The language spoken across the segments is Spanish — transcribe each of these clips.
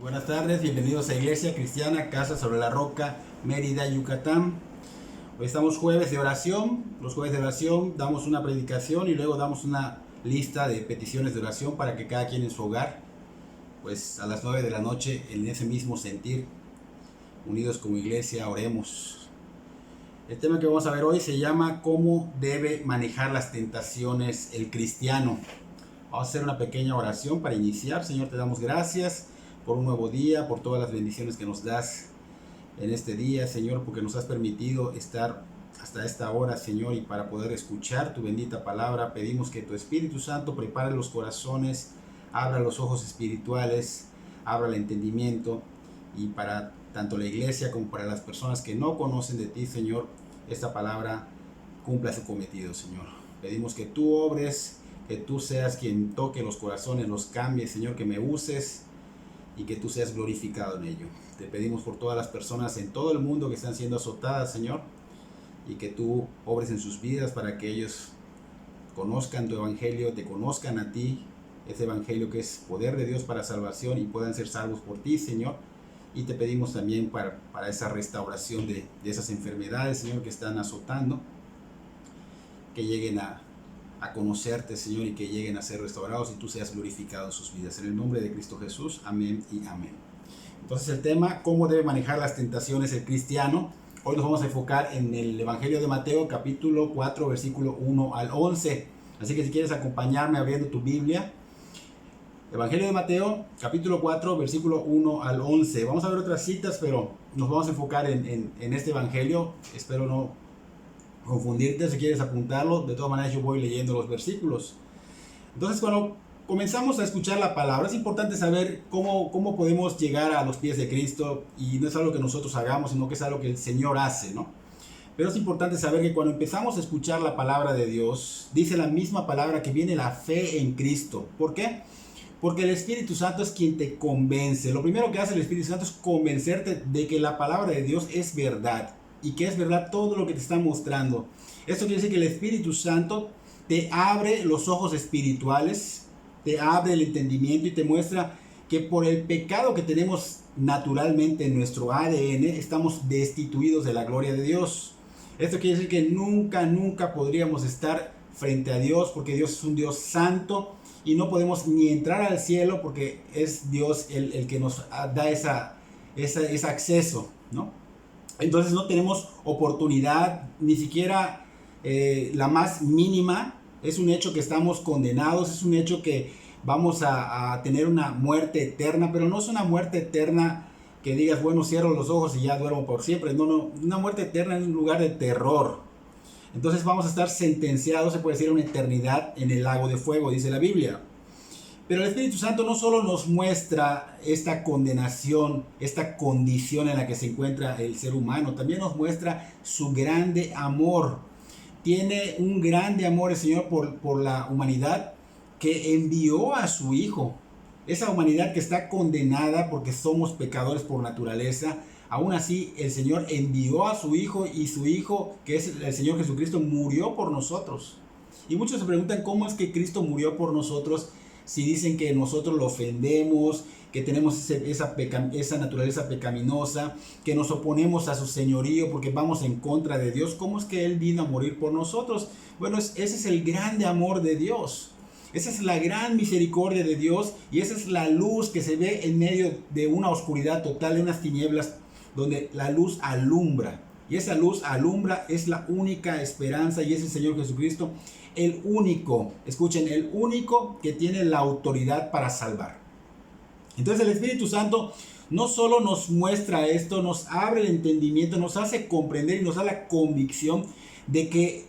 Buenas tardes, bienvenidos a Iglesia Cristiana Casa sobre la Roca, Mérida, Yucatán. Hoy estamos jueves de oración. Los jueves de oración damos una predicación y luego damos una lista de peticiones de oración para que cada quien en su hogar, pues a las 9 de la noche, en ese mismo sentir, unidos como iglesia, oremos. El tema que vamos a ver hoy se llama ¿Cómo debe manejar las tentaciones el cristiano? Vamos a hacer una pequeña oración para iniciar. Señor, te damos gracias por un nuevo día, por todas las bendiciones que nos das en este día, Señor, porque nos has permitido estar hasta esta hora, Señor, y para poder escuchar tu bendita palabra, pedimos que tu Espíritu Santo prepare los corazones, abra los ojos espirituales, abra el entendimiento, y para tanto la iglesia como para las personas que no conocen de ti, Señor, esta palabra cumpla su cometido, Señor. Pedimos que tú obres, que tú seas quien toque los corazones, los cambie, Señor, que me uses y que tú seas glorificado en ello. Te pedimos por todas las personas en todo el mundo que están siendo azotadas, Señor, y que tú obres en sus vidas para que ellos conozcan tu evangelio, te conozcan a ti, ese evangelio que es poder de Dios para salvación, y puedan ser salvos por ti, Señor. Y te pedimos también para esa restauración de esas enfermedades, Señor, que están azotando, que lleguen a conocerte, Señor, y que lleguen a ser restaurados y tú seas glorificado en sus vidas. En el nombre de Cristo Jesús, amén y amén. Entonces el tema, ¿cómo debe manejar las tentaciones el cristiano? Hoy nos vamos a enfocar en el Evangelio de Mateo, capítulo 4, versículo 1 al 11. Así que si quieres acompañarme abriendo tu Biblia, Evangelio de Mateo, capítulo 4, versículo 1 al 11. Vamos a ver otras citas, pero nos vamos a enfocar en este Evangelio. Espero no confundirte. Si quieres apuntarlo, de todas maneras yo voy leyendo los versículos. Entonces, cuando comenzamos a escuchar la palabra, es importante saber cómo podemos llegar a los pies de Cristo, y no es algo que nosotros hagamos, sino que es algo que el Señor hace, ¿no? Pero es importante saber que cuando empezamos a escuchar la palabra de Dios, dice la misma palabra que viene la fe en Cristo. ¿Por qué? Porque el Espíritu Santo es quien te convence. Lo primero que hace el Espíritu Santo es convencerte de que la palabra de Dios es verdad, y que es verdad todo lo que te está mostrando. Esto quiere decir que el Espíritu Santo te abre los ojos espirituales, te abre el entendimiento y te muestra que por el pecado que tenemos naturalmente en nuestro ADN, estamos destituidos de la gloria de Dios. Esto quiere decir que nunca podríamos estar frente a Dios, porque Dios es un Dios santo y no podemos ni entrar al cielo, porque es Dios el que nos da ese acceso, ¿no? Entonces no tenemos oportunidad, ni siquiera la más mínima. Es un hecho que estamos condenados, es un hecho que vamos a tener una muerte eterna, pero no es una muerte eterna que digas, bueno, cierro los ojos y ya duermo por siempre. No, una muerte eterna es un lugar de terror. Entonces vamos a estar sentenciados, se puede decir, a una eternidad en el lago de fuego, dice la Biblia. Pero el Espíritu Santo no solo nos muestra esta condenación, esta condición en la que se encuentra el ser humano, también nos muestra su grande amor. Tiene un grande amor el Señor por la humanidad, que envió a su Hijo. Esa humanidad que está condenada porque somos pecadores por naturaleza, aún así el Señor envió a su Hijo, y su Hijo, que es el Señor Jesucristo, murió por nosotros. Y muchos se preguntan cómo es que Cristo murió por nosotros, si dicen que nosotros lo ofendemos, que tenemos esa naturaleza pecaminosa, que nos oponemos a su señorío porque vamos en contra de Dios. ¿Cómo es que Él vino a morir por nosotros? Bueno, ese es el grande amor de Dios. Esa es la gran misericordia de Dios, y esa es la luz que se ve en medio de una oscuridad total, de unas tinieblas, donde la luz alumbra. Y esa luz alumbra, es la única esperanza, y es el Señor Jesucristo, el único, escuchen, el único que tiene la autoridad para salvar. Entonces el Espíritu Santo no solo nos muestra esto, nos abre el entendimiento, nos hace comprender y nos da la convicción de que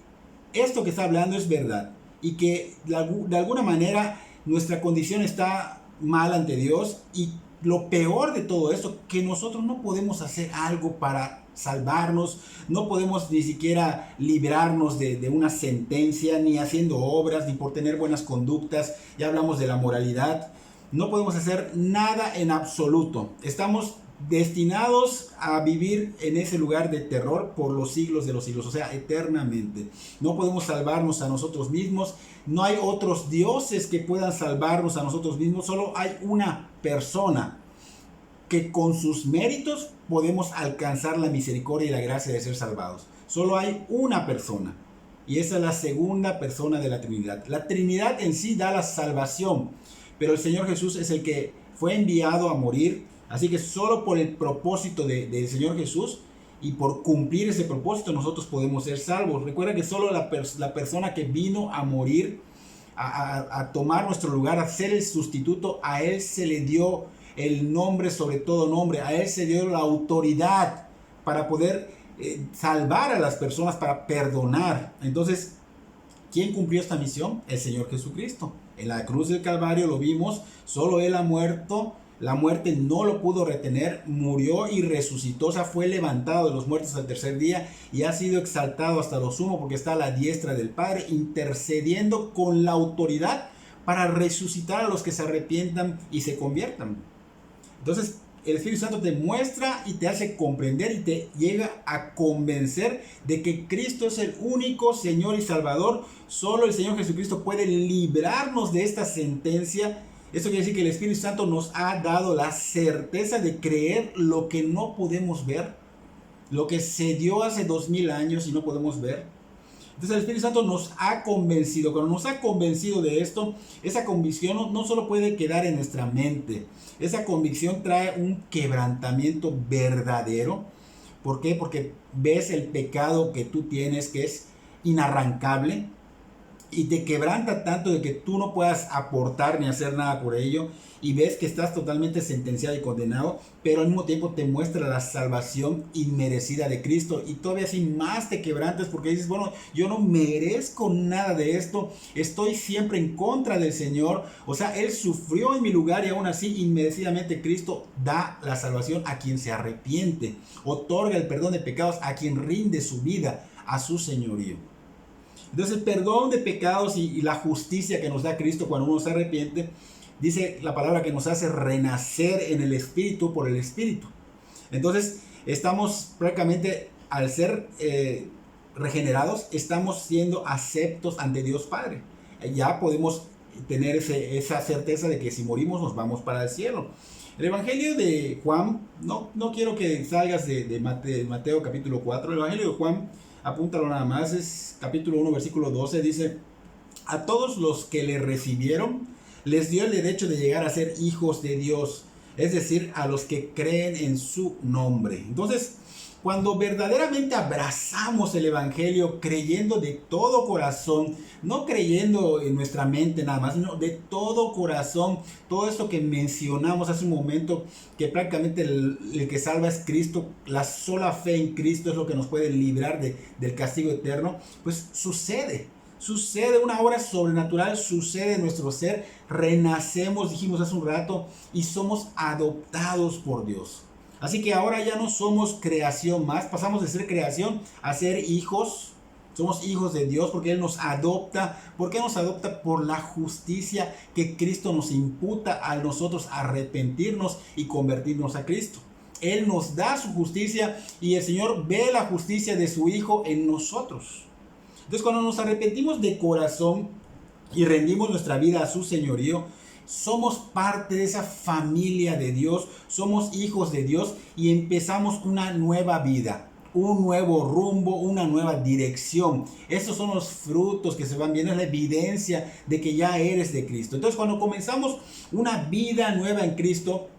esto que está hablando es verdad, y que de alguna manera nuestra condición está mal ante Dios, y lo peor de todo esto, que nosotros no podemos hacer algo para salvarnos, no podemos ni siquiera librarnos de una sentencia, ni haciendo obras, ni por tener buenas conductas. Ya hablamos de la moralidad. No podemos hacer nada en absoluto. Estamos destinados a vivir en ese lugar de terror por los siglos de los siglos, o sea, eternamente. No podemos salvarnos a nosotros mismos. No hay otros dioses que puedan salvarnos a nosotros mismos. Solo hay una persona que con sus méritos podemos alcanzar la misericordia y la gracia de ser salvados. Solo hay una persona, y esa es la segunda persona de la Trinidad. La Trinidad en sí da la salvación, pero el Señor Jesús es el que fue enviado a morir. Así que solo por el propósito del Señor Jesús y por cumplir ese propósito nosotros podemos ser salvos. Recuerda que solo la persona que vino a morir, a tomar nuestro lugar, a ser el sustituto, a Él se le dio el nombre sobre todo nombre, a Él se dio la autoridad para poder salvar a las personas, para perdonar. Entonces, ¿quién cumplió esta misión? El Señor Jesucristo. En la cruz del Calvario lo vimos, solo Él ha muerto. La muerte no lo pudo retener, murió y resucitó, o sea, fue levantado de los muertos al tercer día y ha sido exaltado hasta lo sumo porque está a la diestra del Padre, intercediendo con la autoridad para resucitar a los que se arrepientan y se conviertan. Entonces, el Espíritu Santo te muestra y te hace comprender y te llega a convencer de que Cristo es el único Señor y Salvador. Solo el Señor Jesucristo puede librarnos de esta sentencia. Esto quiere decir que el Espíritu Santo nos ha dado la certeza de creer lo que no podemos ver, lo que se dio hace 2000 años y no podemos ver. Entonces el Espíritu Santo nos ha convencido. Cuando nos ha convencido de esto, esa convicción no solo puede quedar en nuestra mente. Esa convicción trae un quebrantamiento verdadero. ¿Por qué? Porque ves el pecado que tú tienes, que es inarrancable, y te quebranta tanto de que tú no puedas aportar ni hacer nada por ello, y ves que estás totalmente sentenciado y condenado, pero al mismo tiempo te muestra la salvación inmerecida de Cristo, y todavía así más te quebrantas porque dices, bueno, yo no merezco nada de esto, estoy siempre en contra del Señor, o sea, Él sufrió en mi lugar y aún así inmerecidamente Cristo da la salvación a quien se arrepiente, otorga el perdón de pecados a quien rinde su vida a su señorío. Entonces el perdón de pecados y la justicia que nos da Cristo cuando uno se arrepiente, dice la palabra que nos hace renacer en el Espíritu por el Espíritu. Entonces estamos prácticamente, al ser regenerados, estamos siendo aceptos ante Dios Padre. Ya podemos tener esa certeza de que si morimos nos vamos para el cielo. El Evangelio de Juan, no quiero que salgas de Mateo capítulo 4, el Evangelio de Juan, apúntalo nada más, es capítulo 1, versículo 12, dice: a todos los que le recibieron, les dio el derecho de llegar a ser hijos de Dios, es decir, a los que creen en su nombre. Entonces, cuando verdaderamente abrazamos el Evangelio creyendo de todo corazón, no creyendo en nuestra mente nada más, sino de todo corazón, todo esto que mencionamos hace un momento, que prácticamente el que salva es Cristo, la sola fe en Cristo es lo que nos puede librar del castigo eterno, pues sucede una obra sobrenatural, sucede en nuestro ser, renacemos, dijimos hace un rato, y somos adoptados por Dios. Así que ahora ya no somos creación más, pasamos de ser creación a ser hijos. Somos hijos de Dios porque Él nos adopta. ¿Por qué nos adopta? Por la justicia que Cristo nos imputa a nosotros arrepentirnos y convertirnos a Cristo. Él nos da su justicia y el Señor ve la justicia de su Hijo en nosotros. Entonces, cuando nos arrepentimos de corazón y rendimos nuestra vida a su señorío, somos parte de esa familia de Dios, somos hijos de Dios y empezamos una nueva vida, un nuevo rumbo, una nueva dirección. Estos son los frutos que se van viendo, es la evidencia de que ya eres de Cristo. Entonces, cuando comenzamos una vida nueva en Cristo,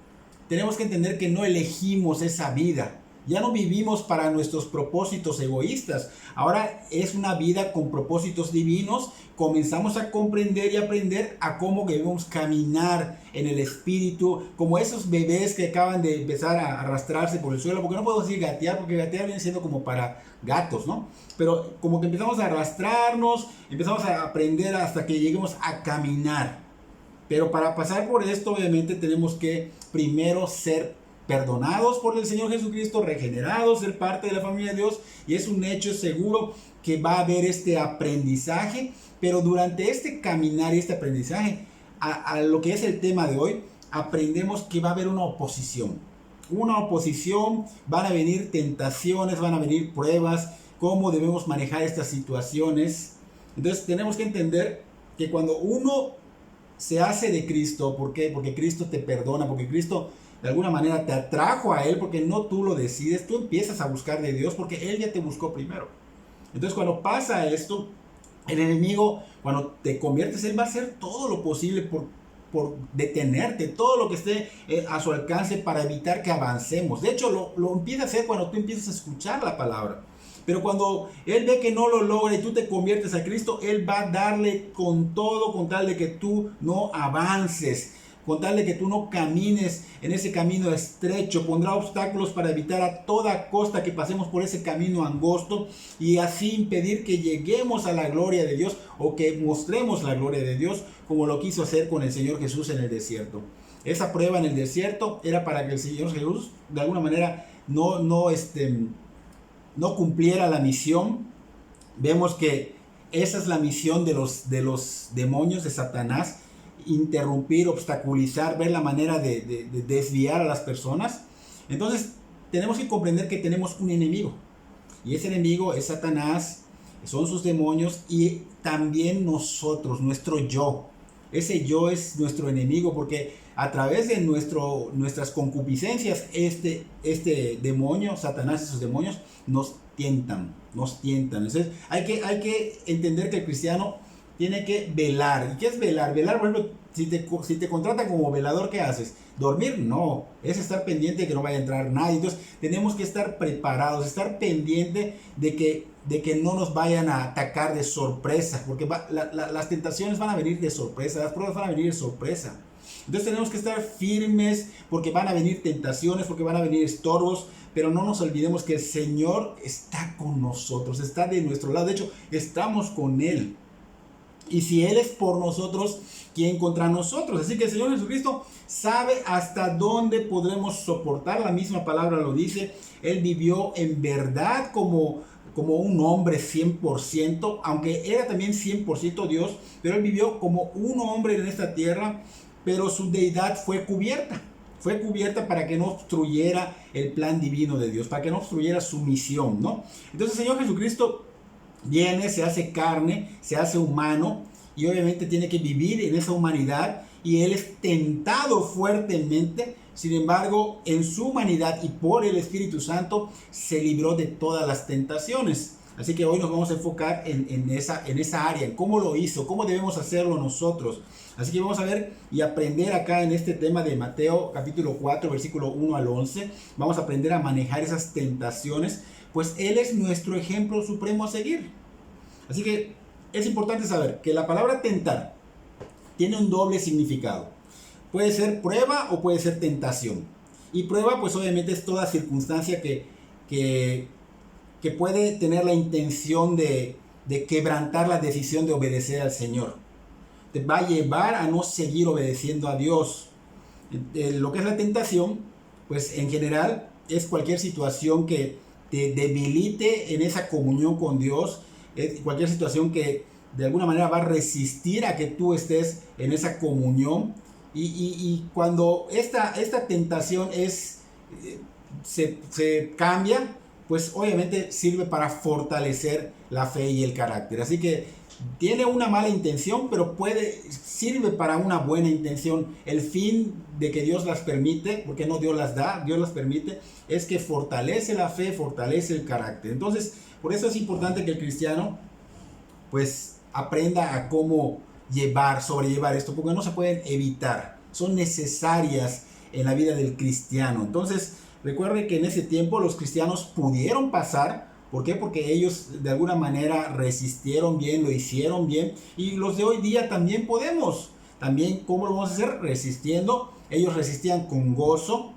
tenemos que entender que no elegimos esa vida. Ya no vivimos para nuestros propósitos egoístas. Ahora es una vida con propósitos divinos. Comenzamos a comprender y aprender a cómo debemos caminar en el Espíritu, como esos bebés que acaban de empezar a arrastrarse por el suelo, porque no puedo decir gatear, porque gatear viene siendo como para gatos, ¿no? Pero como que empezamos a arrastrarnos, empezamos a aprender hasta que lleguemos a caminar. Pero para pasar por esto, obviamente, tenemos que primero ser perdonados por el Señor Jesucristo, regenerados, ser parte de la familia de Dios, y es un hecho seguro que va a haber este aprendizaje, pero durante este caminar y este aprendizaje, a lo que es el tema de hoy, aprendemos que va a haber una oposición, van a venir tentaciones, van a venir pruebas, cómo debemos manejar estas situaciones. Entonces tenemos que entender que cuando uno se hace de Cristo, ¿por qué? Porque Cristo te perdona, porque Cristo de alguna manera te atrajo a Él, porque no tú lo decides, tú empiezas a buscar de Dios porque Él ya te buscó primero. Entonces cuando pasa esto, el enemigo, cuando te conviertes, él va a hacer todo lo posible por detenerte, todo lo que esté a su alcance para evitar que avancemos. De hecho, lo empieza a hacer cuando tú empiezas a escuchar la palabra. Pero cuando él ve que no lo logra y tú te conviertes a Cristo, él va a darle con todo, con tal de que tú no avances, con tal de que tú no camines en ese camino estrecho. Pondrá obstáculos para evitar a toda costa que pasemos por ese camino angosto y así impedir que lleguemos a la gloria de Dios o que mostremos la gloria de Dios, como lo quiso hacer con el Señor Jesús en el desierto. Esa prueba en el desierto era para que el Señor Jesús de alguna manera no cumpliera la misión. Vemos que esa es la misión de los demonios, de Satanás: interrumpir, obstaculizar, ver la manera de desviar a las personas. Entonces tenemos que comprender que tenemos un enemigo, y ese enemigo es Satanás, son sus demonios, y también nosotros, nuestro yo. Ese yo es nuestro enemigo, porque a través de nuestras concupiscencias, este demonio, Satanás y sus demonios, nos tientan. Entonces hay que entender que el cristiano tiene que velar. ¿Y qué es velar? Velar, por ejemplo, si te contratan como velador, ¿qué haces? ¿Dormir? No, es estar pendiente de que no vaya a entrar nadie. Entonces tenemos que estar preparados, estar pendiente de que no nos vayan a atacar de sorpresa, porque las tentaciones van a venir de sorpresa, las pruebas van a venir de sorpresa. Entonces tenemos que estar firmes, porque van a venir tentaciones, porque van a venir estorbos, pero no nos olvidemos que el Señor está con nosotros, está de nuestro lado. De hecho, estamos con Él. Y si Él es por nosotros, ¿quién contra nosotros? Así que el Señor Jesucristo sabe hasta dónde podremos soportar. La misma palabra lo dice. Él vivió en verdad como un hombre 100%, aunque era también 100% Dios, pero Él vivió como un hombre en esta tierra, pero su deidad fue cubierta. Fue cubierta para que no obstruyera el plan divino de Dios, para que no obstruyera su misión, ¿no? Entonces el Señor Jesucristo viene, se hace carne, se hace humano, y obviamente tiene que vivir en esa humanidad, y Él es tentado fuertemente. Sin embargo, en su humanidad y por el Espíritu Santo se libró de todas las tentaciones. Así que hoy nos vamos a enfocar en esa área, en cómo lo hizo, cómo debemos hacerlo nosotros. Así que vamos a ver y aprender acá en este tema de Mateo capítulo 4, versículo 1 al 11. Vamos a aprender a manejar esas tentaciones, pues Él es nuestro ejemplo supremo a seguir. Así que es importante saber que la palabra tentar tiene un doble significado. Puede ser prueba o puede ser tentación. Y prueba, pues obviamente es toda circunstancia que puede tener la intención de quebrantar la decisión de obedecer al Señor. Te va a llevar a no seguir obedeciendo a Dios. Lo que es la tentación, pues en general es cualquier situación que te debilite en esa comunión con Dios, cualquier situación que de alguna manera va a resistir a que tú estés en esa comunión. Y cuando esta tentación se cambia, pues obviamente sirve para fortalecer la fe y el carácter. Así que tiene una mala intención, pero sirve para una buena intención. El fin de que Dios las permite, porque no Dios las da, Dios las permite, es que fortalece la fe, fortalece el carácter. Entonces, por eso es importante que el cristiano pues aprenda a cómo sobrellevar esto, porque no se pueden evitar, son necesarias en la vida del cristiano. Entonces, recuerde que en ese tiempo los cristianos pudieron pasar. ¿Por qué? Porque ellos de alguna manera resistieron bien, lo hicieron bien, y los de hoy día también podemos. También, ¿cómo lo vamos a hacer? Resistiendo. Ellos resistían con gozo,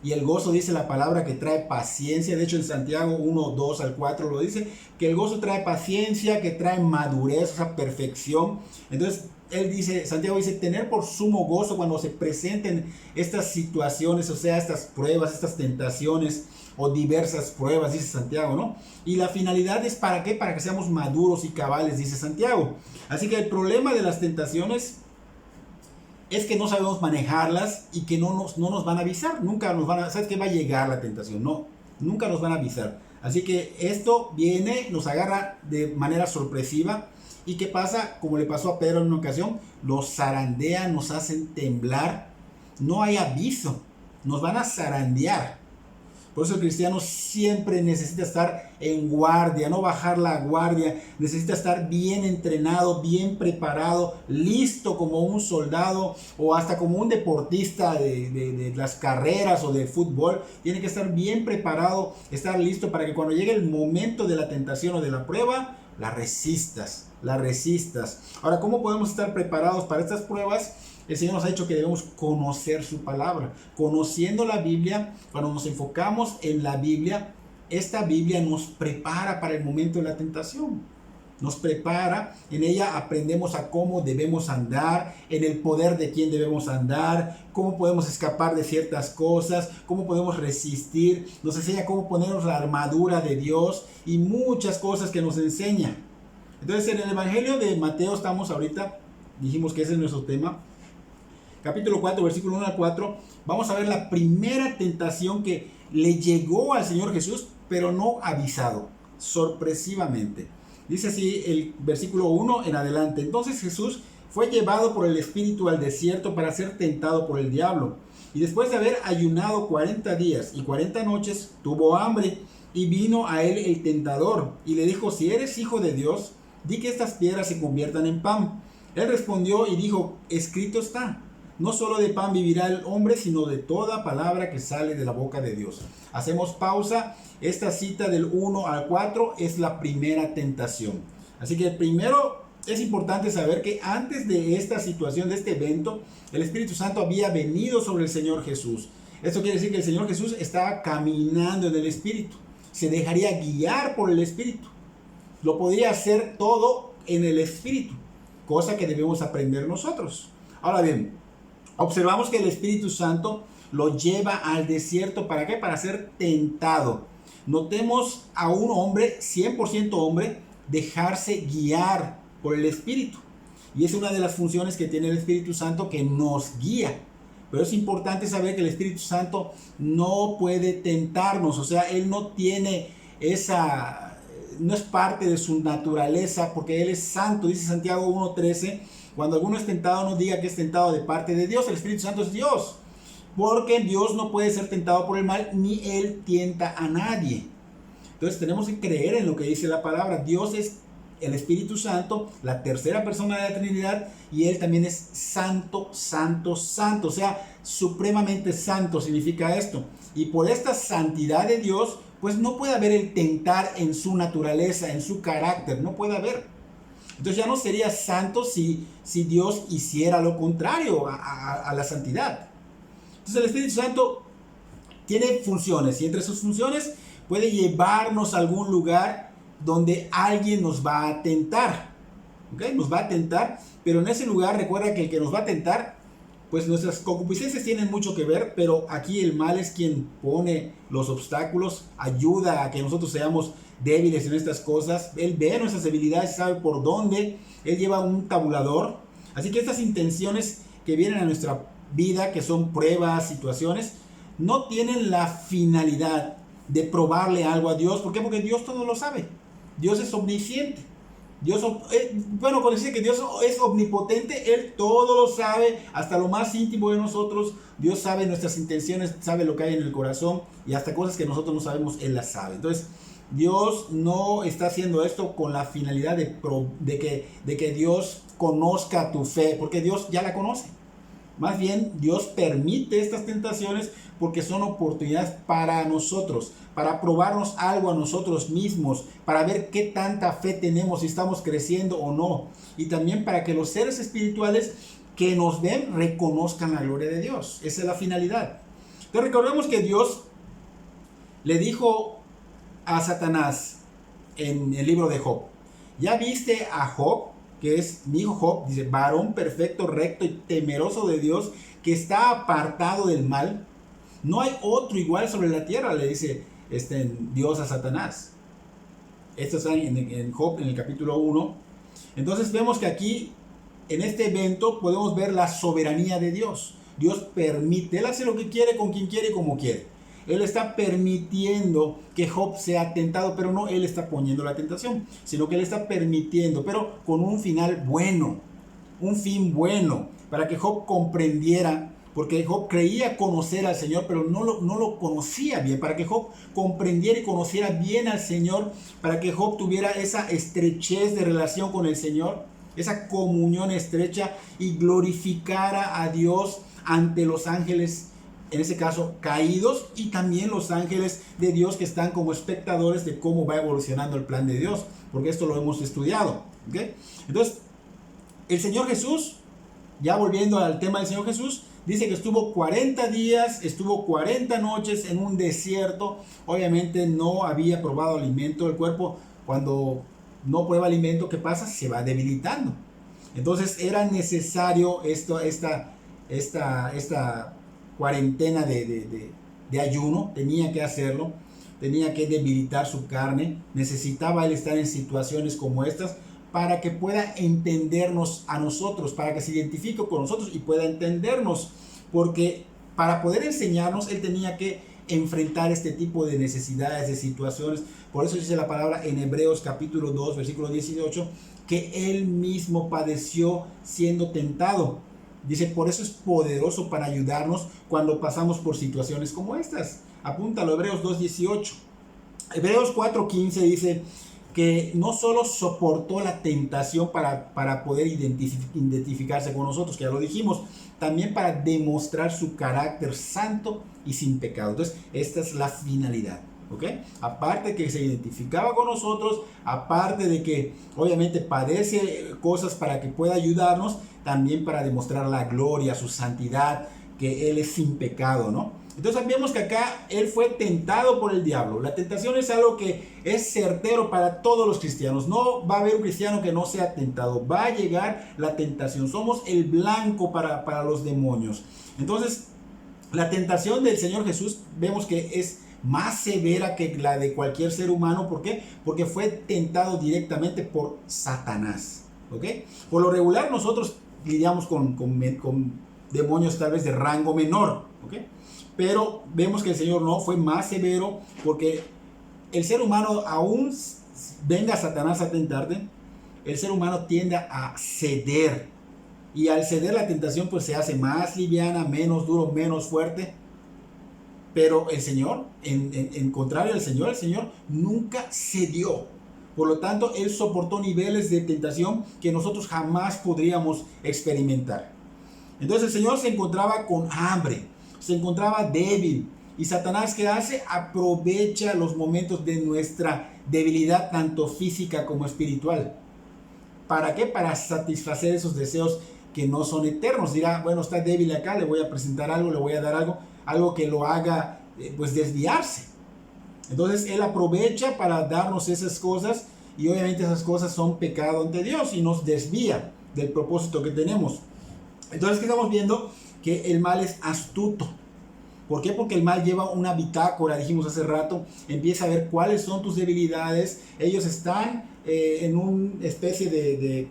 y el gozo, dice la palabra, que trae paciencia. De hecho, en Santiago 1, 2 al 4 lo dice, que el gozo trae paciencia, que trae madurez, o sea, perfección. Entonces, Santiago dice, tener por sumo gozo cuando se presenten estas situaciones, o sea, estas pruebas, estas tentaciones, o diversas pruebas, dice Santiago, ¿no? Y la finalidad es ¿para qué? Para que seamos maduros y cabales, dice Santiago. Así que el problema de las tentaciones es que no sabemos manejarlas y que no nos van a avisar. Nunca nos van a... ¿Sabes qué? Va a llegar la tentación. No, nunca nos van a avisar. Así que esto viene, nos agarra de manera sorpresiva. ¿Y qué pasa? Como le pasó a Pedro en una ocasión, nos zarandean, nos hacen temblar. No hay aviso. nos van a zarandear. Por eso el cristiano siempre necesita estar en guardia, no bajar la guardia, necesita estar bien entrenado, bien preparado, listo como un soldado o hasta como un deportista de las carreras o de fútbol. Tiene que estar bien preparado, estar listo para que cuando llegue el momento de la tentación o de la prueba, la resistas. Ahora, ¿cómo podemos estar preparados para estas pruebas? El Señor nos ha dicho que debemos conocer su palabra. Conociendo la Biblia, cuando nos enfocamos en la Biblia, esta Biblia nos prepara para el momento de la tentación. Nos prepara, en ella aprendemos a cómo debemos andar, en el poder de quién debemos andar, cómo podemos escapar de ciertas cosas, cómo podemos resistir. Nos enseña cómo ponernos la armadura de Dios y muchas cosas que nos enseña. Entonces, en el Evangelio de Mateo estamos ahorita, dijimos que ese es nuestro tema. Capítulo 4, versículo 1 al 4, vamos a ver la primera tentación que le llegó al Señor Jesús, pero no avisado, sorpresivamente. Dice así el versículo 1 en adelante. Entonces Jesús fue llevado por el Espíritu al desierto para ser tentado por el diablo. Y después de haber ayunado 40 días y 40 noches, tuvo hambre. Y vino a él el tentador y le dijo: si eres hijo de Dios, di que estas piedras se conviertan en pan. Él respondió y dijo: escrito está, no solo de pan vivirá el hombre, sino de toda palabra que sale de la boca de Dios. Hacemos pausa. Esta cita del 1 al 4 es la primera tentación. Así que primero es importante saber que antes de esta situación, de este evento, el Espíritu Santo había venido sobre el Señor Jesús. Esto quiere decir que el Señor Jesús estaba caminando en el Espíritu. Se dejaría guiar por el Espíritu. Lo podía hacer todo en el Espíritu, cosa que debemos aprender nosotros. Ahora bien, observamos que el Espíritu Santo lo lleva al desierto. ¿Para qué? Para ser tentado. Notemos a un hombre, 100% hombre, dejarse guiar por el Espíritu. Y es una de las funciones que tiene el Espíritu Santo, que nos guía. Pero es importante saber que el Espíritu Santo no puede tentarnos. O sea, Él no tiene no es parte de su naturaleza, porque Él es santo. Dice Santiago 1:13. Cuando alguno es tentado, no diga que es tentado de parte de Dios. El Espíritu Santo es Dios. Porque Dios no puede ser tentado por el mal, ni Él tienta a nadie. Entonces tenemos que creer en lo que dice la palabra. Dios es el Espíritu Santo, la tercera persona de la Trinidad, y Él también es santo, santo, santo. O sea, supremamente santo significa esto. Y por esta santidad de Dios, pues no puede haber el tentar en su naturaleza, en su carácter. No puede haber. Entonces ya no sería santo si Dios hiciera lo contrario a la santidad. Entonces el Espíritu Santo tiene funciones, y entre sus funciones puede llevarnos a algún lugar donde alguien nos va a tentar. ¿Okay? Nos va a tentar, pero en ese lugar recuerda que el que nos va a tentar, pues nuestras concupiscencias tienen mucho que ver, pero aquí el mal es quien pone los obstáculos, ayuda a que nosotros seamos débiles en estas cosas. Él ve nuestras debilidades, sabe por dónde. Él lleva un tabulador. Así que estas intenciones que vienen a nuestra vida, que son pruebas, situaciones, no tienen la finalidad de probarle algo a Dios. ¿Por qué? Porque Dios todo lo sabe. Dios es omnisciente. Cuando dice que Dios es omnipotente, Él todo lo sabe, hasta lo más íntimo de nosotros. Dios sabe nuestras intenciones, sabe lo que hay en el corazón, y hasta cosas que nosotros no sabemos, Él las sabe. Entonces, Dios no está haciendo esto con la finalidad de que Dios conozca tu fe, porque Dios ya la conoce. Más bien, Dios permite estas tentaciones porque son oportunidades para nosotros, para probarnos algo a nosotros mismos, para ver qué tanta fe tenemos, si estamos creciendo o no. Y también para que los seres espirituales que nos ven reconozcan la gloria de Dios. Esa es la finalidad. Entonces recordemos que Dios le dijo a Satanás en el libro de Job: ¿ya viste a Job? Que es mi hijo Job, dice, varón perfecto, recto y temeroso de Dios, que está apartado del mal. No hay otro igual sobre la tierra, le dice Dios a Satanás. Esto está en Job, en el capítulo 1. Entonces vemos que aquí, en este evento, podemos ver la soberanía de Dios. Dios permite, Él hace lo que quiere, con quien quiere y como quiere. Él está permitiendo que Job sea tentado, pero no Él está poniendo la tentación, sino que Él está permitiendo, pero con un final bueno, un fin bueno, para que Job comprendiera porque Job creía conocer al Señor, pero no lo conocía bien. Para que Job comprendiera y conociera bien al Señor, para que Job tuviera esa estrechez de relación con el Señor, esa comunión estrecha, y glorificara a Dios ante los ángeles, en ese caso caídos, y también los ángeles de Dios que están como espectadores de cómo va evolucionando el plan de Dios, porque esto lo hemos estudiado, ¿okay? Entonces, el Señor Jesús, ya volviendo al tema del Señor Jesús, dice que estuvo 40 días, estuvo 40 noches en un desierto. Obviamente no había probado alimento. El cuerpo, cuando no prueba alimento, ¿qué pasa? Se va debilitando. Entonces era necesario esta cuarentena de ayuno. Tenía que hacerlo, tenía que debilitar su carne. Necesitaba él estar en situaciones como estas para que pueda entendernos a nosotros, para que se identifique con nosotros y pueda entendernos, porque para poder enseñarnos él tenía que enfrentar este tipo de necesidades, de situaciones. Por eso dice la palabra en Hebreos capítulo 2, versículo 18, que él mismo padeció siendo tentado. Dice, por eso es poderoso para ayudarnos cuando pasamos por situaciones como estas. Apúntalo, Hebreos 2:18. Hebreos 4:15 dice que no solo soportó la tentación para poder identificarse con nosotros, que ya lo dijimos, también para demostrar su carácter santo y sin pecado. Entonces, esta es la finalidad, ¿ok? Aparte de que se identificaba con nosotros, aparte de que obviamente padece cosas para que pueda ayudarnos, también para demostrar la gloria, su santidad, que Él es sin pecado, ¿no? Entonces vemos que acá él fue tentado por el diablo. La tentación es algo que es certero para todos los cristianos. No va a haber un cristiano que no sea tentado. Va a llegar la tentación. Somos el blanco para los demonios. Entonces, la tentación del Señor Jesús vemos que es más severa que la de cualquier ser humano. ¿Por qué? Porque fue tentado directamente por Satanás, ¿ok? Por lo regular nosotros lidiamos con demonios tal vez de rango menor, ¿ok? Pero vemos que el Señor no, fue más severo, porque el ser humano, aún venga Satanás a tentarte, el ser humano tiende a ceder. Y al ceder la tentación pues se hace más liviana, menos duro, menos fuerte. Pero el Señor, en contrario al Señor, el Señor nunca cedió. Por lo tanto, Él soportó niveles de tentación que nosotros jamás podríamos experimentar. Entonces el Señor se encontraba con hambre, se encontraba débil. ¿Y Satanás qué hace? Aprovecha los momentos de nuestra debilidad, tanto física como espiritual. ¿Para qué? Para satisfacer esos deseos que no son eternos. Dirá, bueno, está débil acá, le voy a presentar algo, le voy a dar algo que lo haga pues desviarse. Entonces Él aprovecha para darnos esas cosas, y obviamente esas cosas son pecado ante Dios y nos desvía del propósito que tenemos. Entonces, ¿qué estamos viendo? Que el mal es astuto. ¿Por qué? Porque el mal lleva una bitácora, dijimos hace rato, empieza a ver cuáles son tus debilidades. Ellos están en una especie de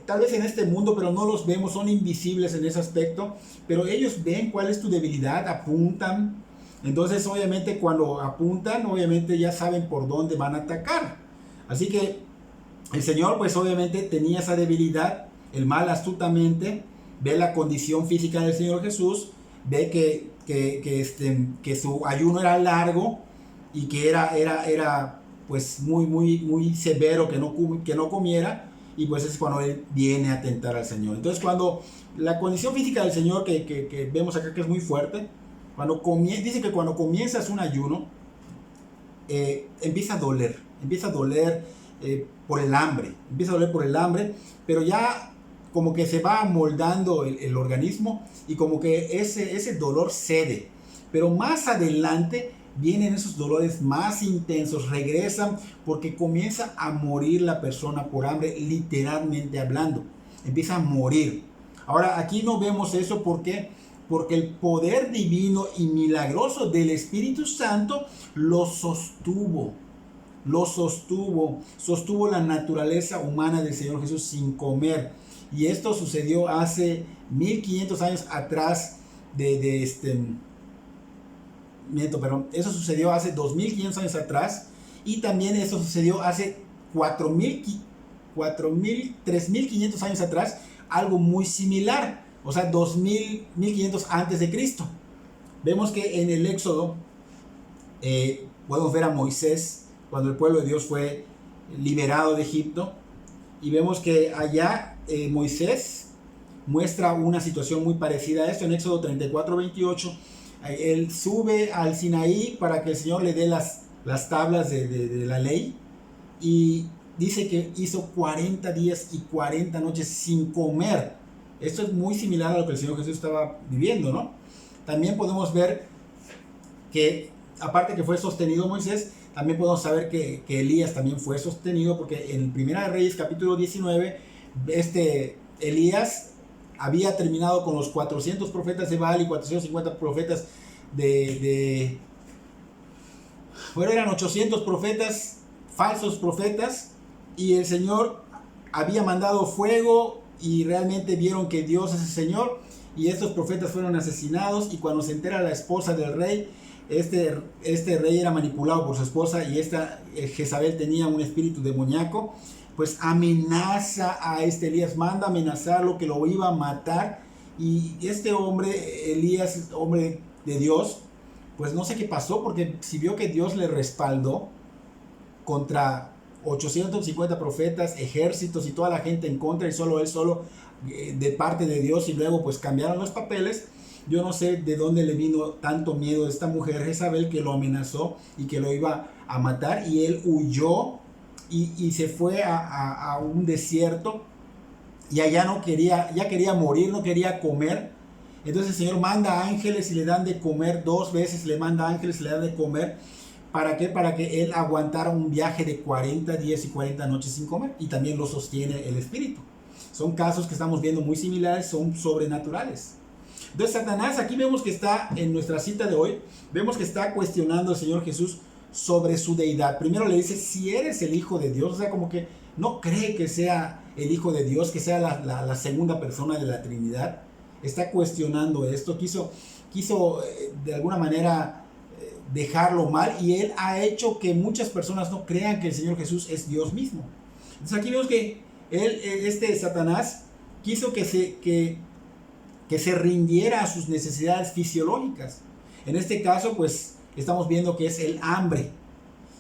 tal vez en este mundo, pero no los vemos, son invisibles en ese aspecto, pero ellos ven cuál es tu debilidad, apuntan. Entonces, obviamente, cuando apuntan, obviamente ya saben por dónde van a atacar. Así que el Señor, pues obviamente tenía esa debilidad. El mal astutamente ve la condición física del Señor Jesús, ve que su ayuno era largo y que era pues muy severo, que no comiera, y pues es cuando Él viene a tentar al Señor. Entonces, cuando la condición física del Señor, que vemos acá que es muy fuerte, dice que cuando comienzas un ayuno, empieza a doler por el hambre, pero ya como que se va amoldando el organismo, y como que ese dolor cede. Pero más adelante vienen esos dolores más intensos, regresan, porque comienza a morir la persona por hambre, literalmente hablando. Empieza a morir. Ahora, aquí no vemos eso, ¿por qué? Porque el poder divino y milagroso del Espíritu Santo lo sostuvo la naturaleza humana del Señor Jesús sin comer. Y esto sucedió hace 1500 años atrás eso sucedió hace 2500 años atrás, y también eso sucedió hace 3500 años atrás, algo muy similar. o sea, 2000, 1500 antes de Cristo. Vemos que en el Éxodo podemos ver a Moisés cuando el pueblo de Dios fue liberado de Egipto, y vemos que allá Moisés muestra una situación muy parecida a esto. En Éxodo 34:28, él sube al Sinaí para que el Señor le dé las tablas de la ley, y dice que hizo 40 días y 40 noches sin comer. Esto es muy similar a lo que el Señor Jesús estaba viviendo, ¿no? También podemos ver que, aparte que fue sostenido Moisés, también podemos saber que Elías también fue sostenido, porque en Primera de Reyes capítulo 19, Elías había terminado con los 400 profetas de Baal y 450 profetas bueno, eran 800 profetas, falsos profetas, y el Señor había mandado fuego, y realmente vieron que Dios es el Señor, y estos profetas fueron asesinados. Y cuando se entera la esposa del rey, este rey era manipulado por su esposa, y Jezabel tenía un espíritu demoníaco, pues amenaza a Elías, manda amenazarlo, que lo iba a matar. Y este hombre, Elías, hombre de Dios, pues no sé qué pasó, porque si vio que Dios le respaldó contra 850 profetas, ejércitos y toda la gente en contra, y solo él de parte de Dios, y luego pues cambiaron los papeles. Yo no sé de dónde le vino tanto miedo a esta mujer Jezabel, que lo amenazó y que lo iba a matar, y él huyó y se fue a un desierto, y allá ya quería morir, no quería comer. Entonces el Señor manda ángeles y le dan de comer, 2 veces le manda ángeles y le dan de comer. ¿Para qué? Para que él aguantara un viaje de 40 días y 40 noches sin comer, y también lo sostiene el Espíritu. Son casos que estamos viendo muy similares, son sobrenaturales. Entonces Satanás, aquí vemos que está en nuestra cita de hoy, vemos que está cuestionando al Señor Jesús sobre su deidad. Primero le dice, si eres el Hijo de Dios, o sea, como que no cree que sea el Hijo de Dios, que sea la segunda persona de la Trinidad. Está cuestionando esto, quiso de alguna manera dejarlo mal, y él ha hecho que muchas personas no crean que el Señor Jesús es Dios mismo. Entonces aquí vemos que Satanás quiso que se rindiera a sus necesidades fisiológicas. En este caso, pues estamos viendo que es el hambre,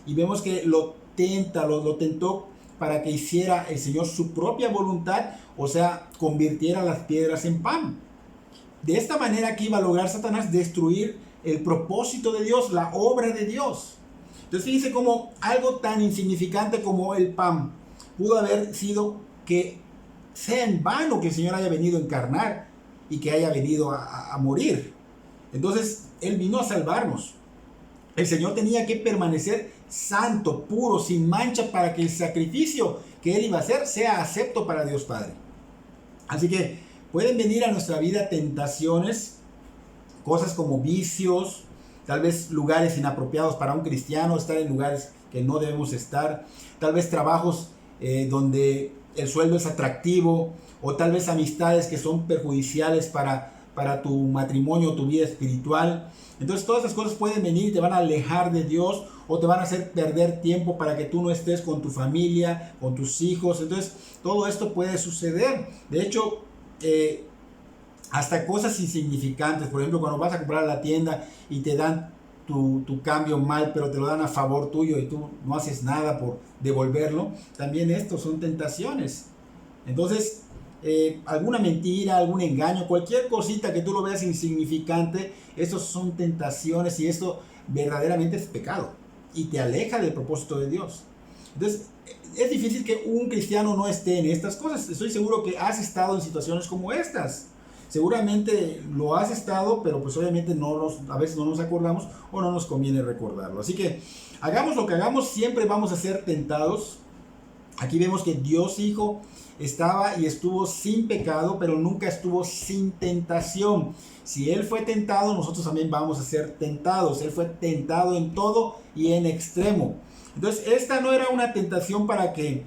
y vemos que lo tentó para que hiciera el Señor su propia voluntad, o sea, convirtiera las piedras en pan. De esta manera aquí iba a lograr Satanás destruir el propósito de Dios, la obra de Dios. Entonces fíjense cómo algo tan insignificante como el pan pudo haber sido que sea en vano que el Señor haya venido a encarnar y que haya venido a morir. Entonces Él vino a salvarnos. El Señor tenía que permanecer santo, puro, sin mancha, para que el sacrificio que Él iba a hacer sea acepto para Dios Padre. Así que pueden venir a nuestra vida tentaciones, cosas como vicios, tal vez lugares inapropiados para un cristiano, estar en lugares que no debemos estar, tal vez trabajos donde el sueldo es atractivo, o tal vez amistades que son perjudiciales para tu matrimonio, tu vida espiritual. Entonces todas esas cosas pueden venir y te van a alejar de Dios, o te van a hacer perder tiempo para que tú no estés con tu familia, con tus hijos. Entonces todo esto puede suceder. De hecho, hasta cosas insignificantes, por ejemplo, cuando vas a comprar a la tienda y te dan tu cambio mal, pero te lo dan a favor tuyo y tú no haces nada por devolverlo, también estos son tentaciones. Entonces, alguna mentira, algún engaño, cualquier cosita que tú lo veas insignificante, estos son tentaciones, y esto verdaderamente es pecado y te aleja del propósito de Dios. Entonces, es difícil que un cristiano no esté en estas cosas. Estoy seguro que has estado en situaciones como estas. Seguramente lo has estado, pero pues obviamente a veces no nos acordamos, o no nos conviene recordarlo. Así que hagamos lo que hagamos, siempre vamos a ser tentados. Aquí vemos que Dios Hijo estaba y estuvo sin pecado, pero nunca estuvo sin tentación. Si Él fue tentado, nosotros también vamos a ser tentados. Él fue tentado en todo y en extremo. Entonces, esta no era una tentación para que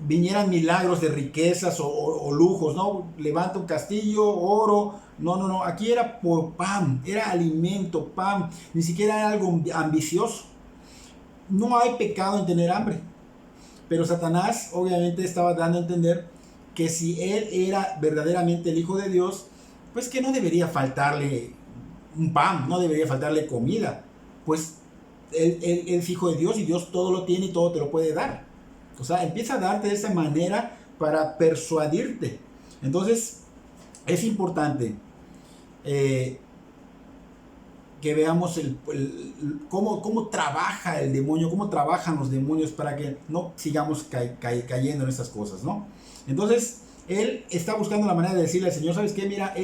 vinieran milagros de riquezas o lujos, ¿no? Levanta un castillo, oro. No. Aquí era por pan, era alimento, pan. Ni siquiera era algo ambicioso. No hay pecado en tener hambre. Pero Satanás obviamente estaba dando a entender que si él era verdaderamente el Hijo de Dios, pues que no debería faltarle un pan, no debería faltarle comida, pues él es hijo de Dios y Dios todo lo tiene y todo te lo puede dar. O sea, empieza a darte de esa manera para persuadirte. Entonces, es importante que veamos cómo trabaja el demonio, cómo trabajan los demonios para que no sigamos cayendo en estas cosas, ¿no? Entonces, él está buscando la manera de decirle al Señor, ¿sabes qué? Mira,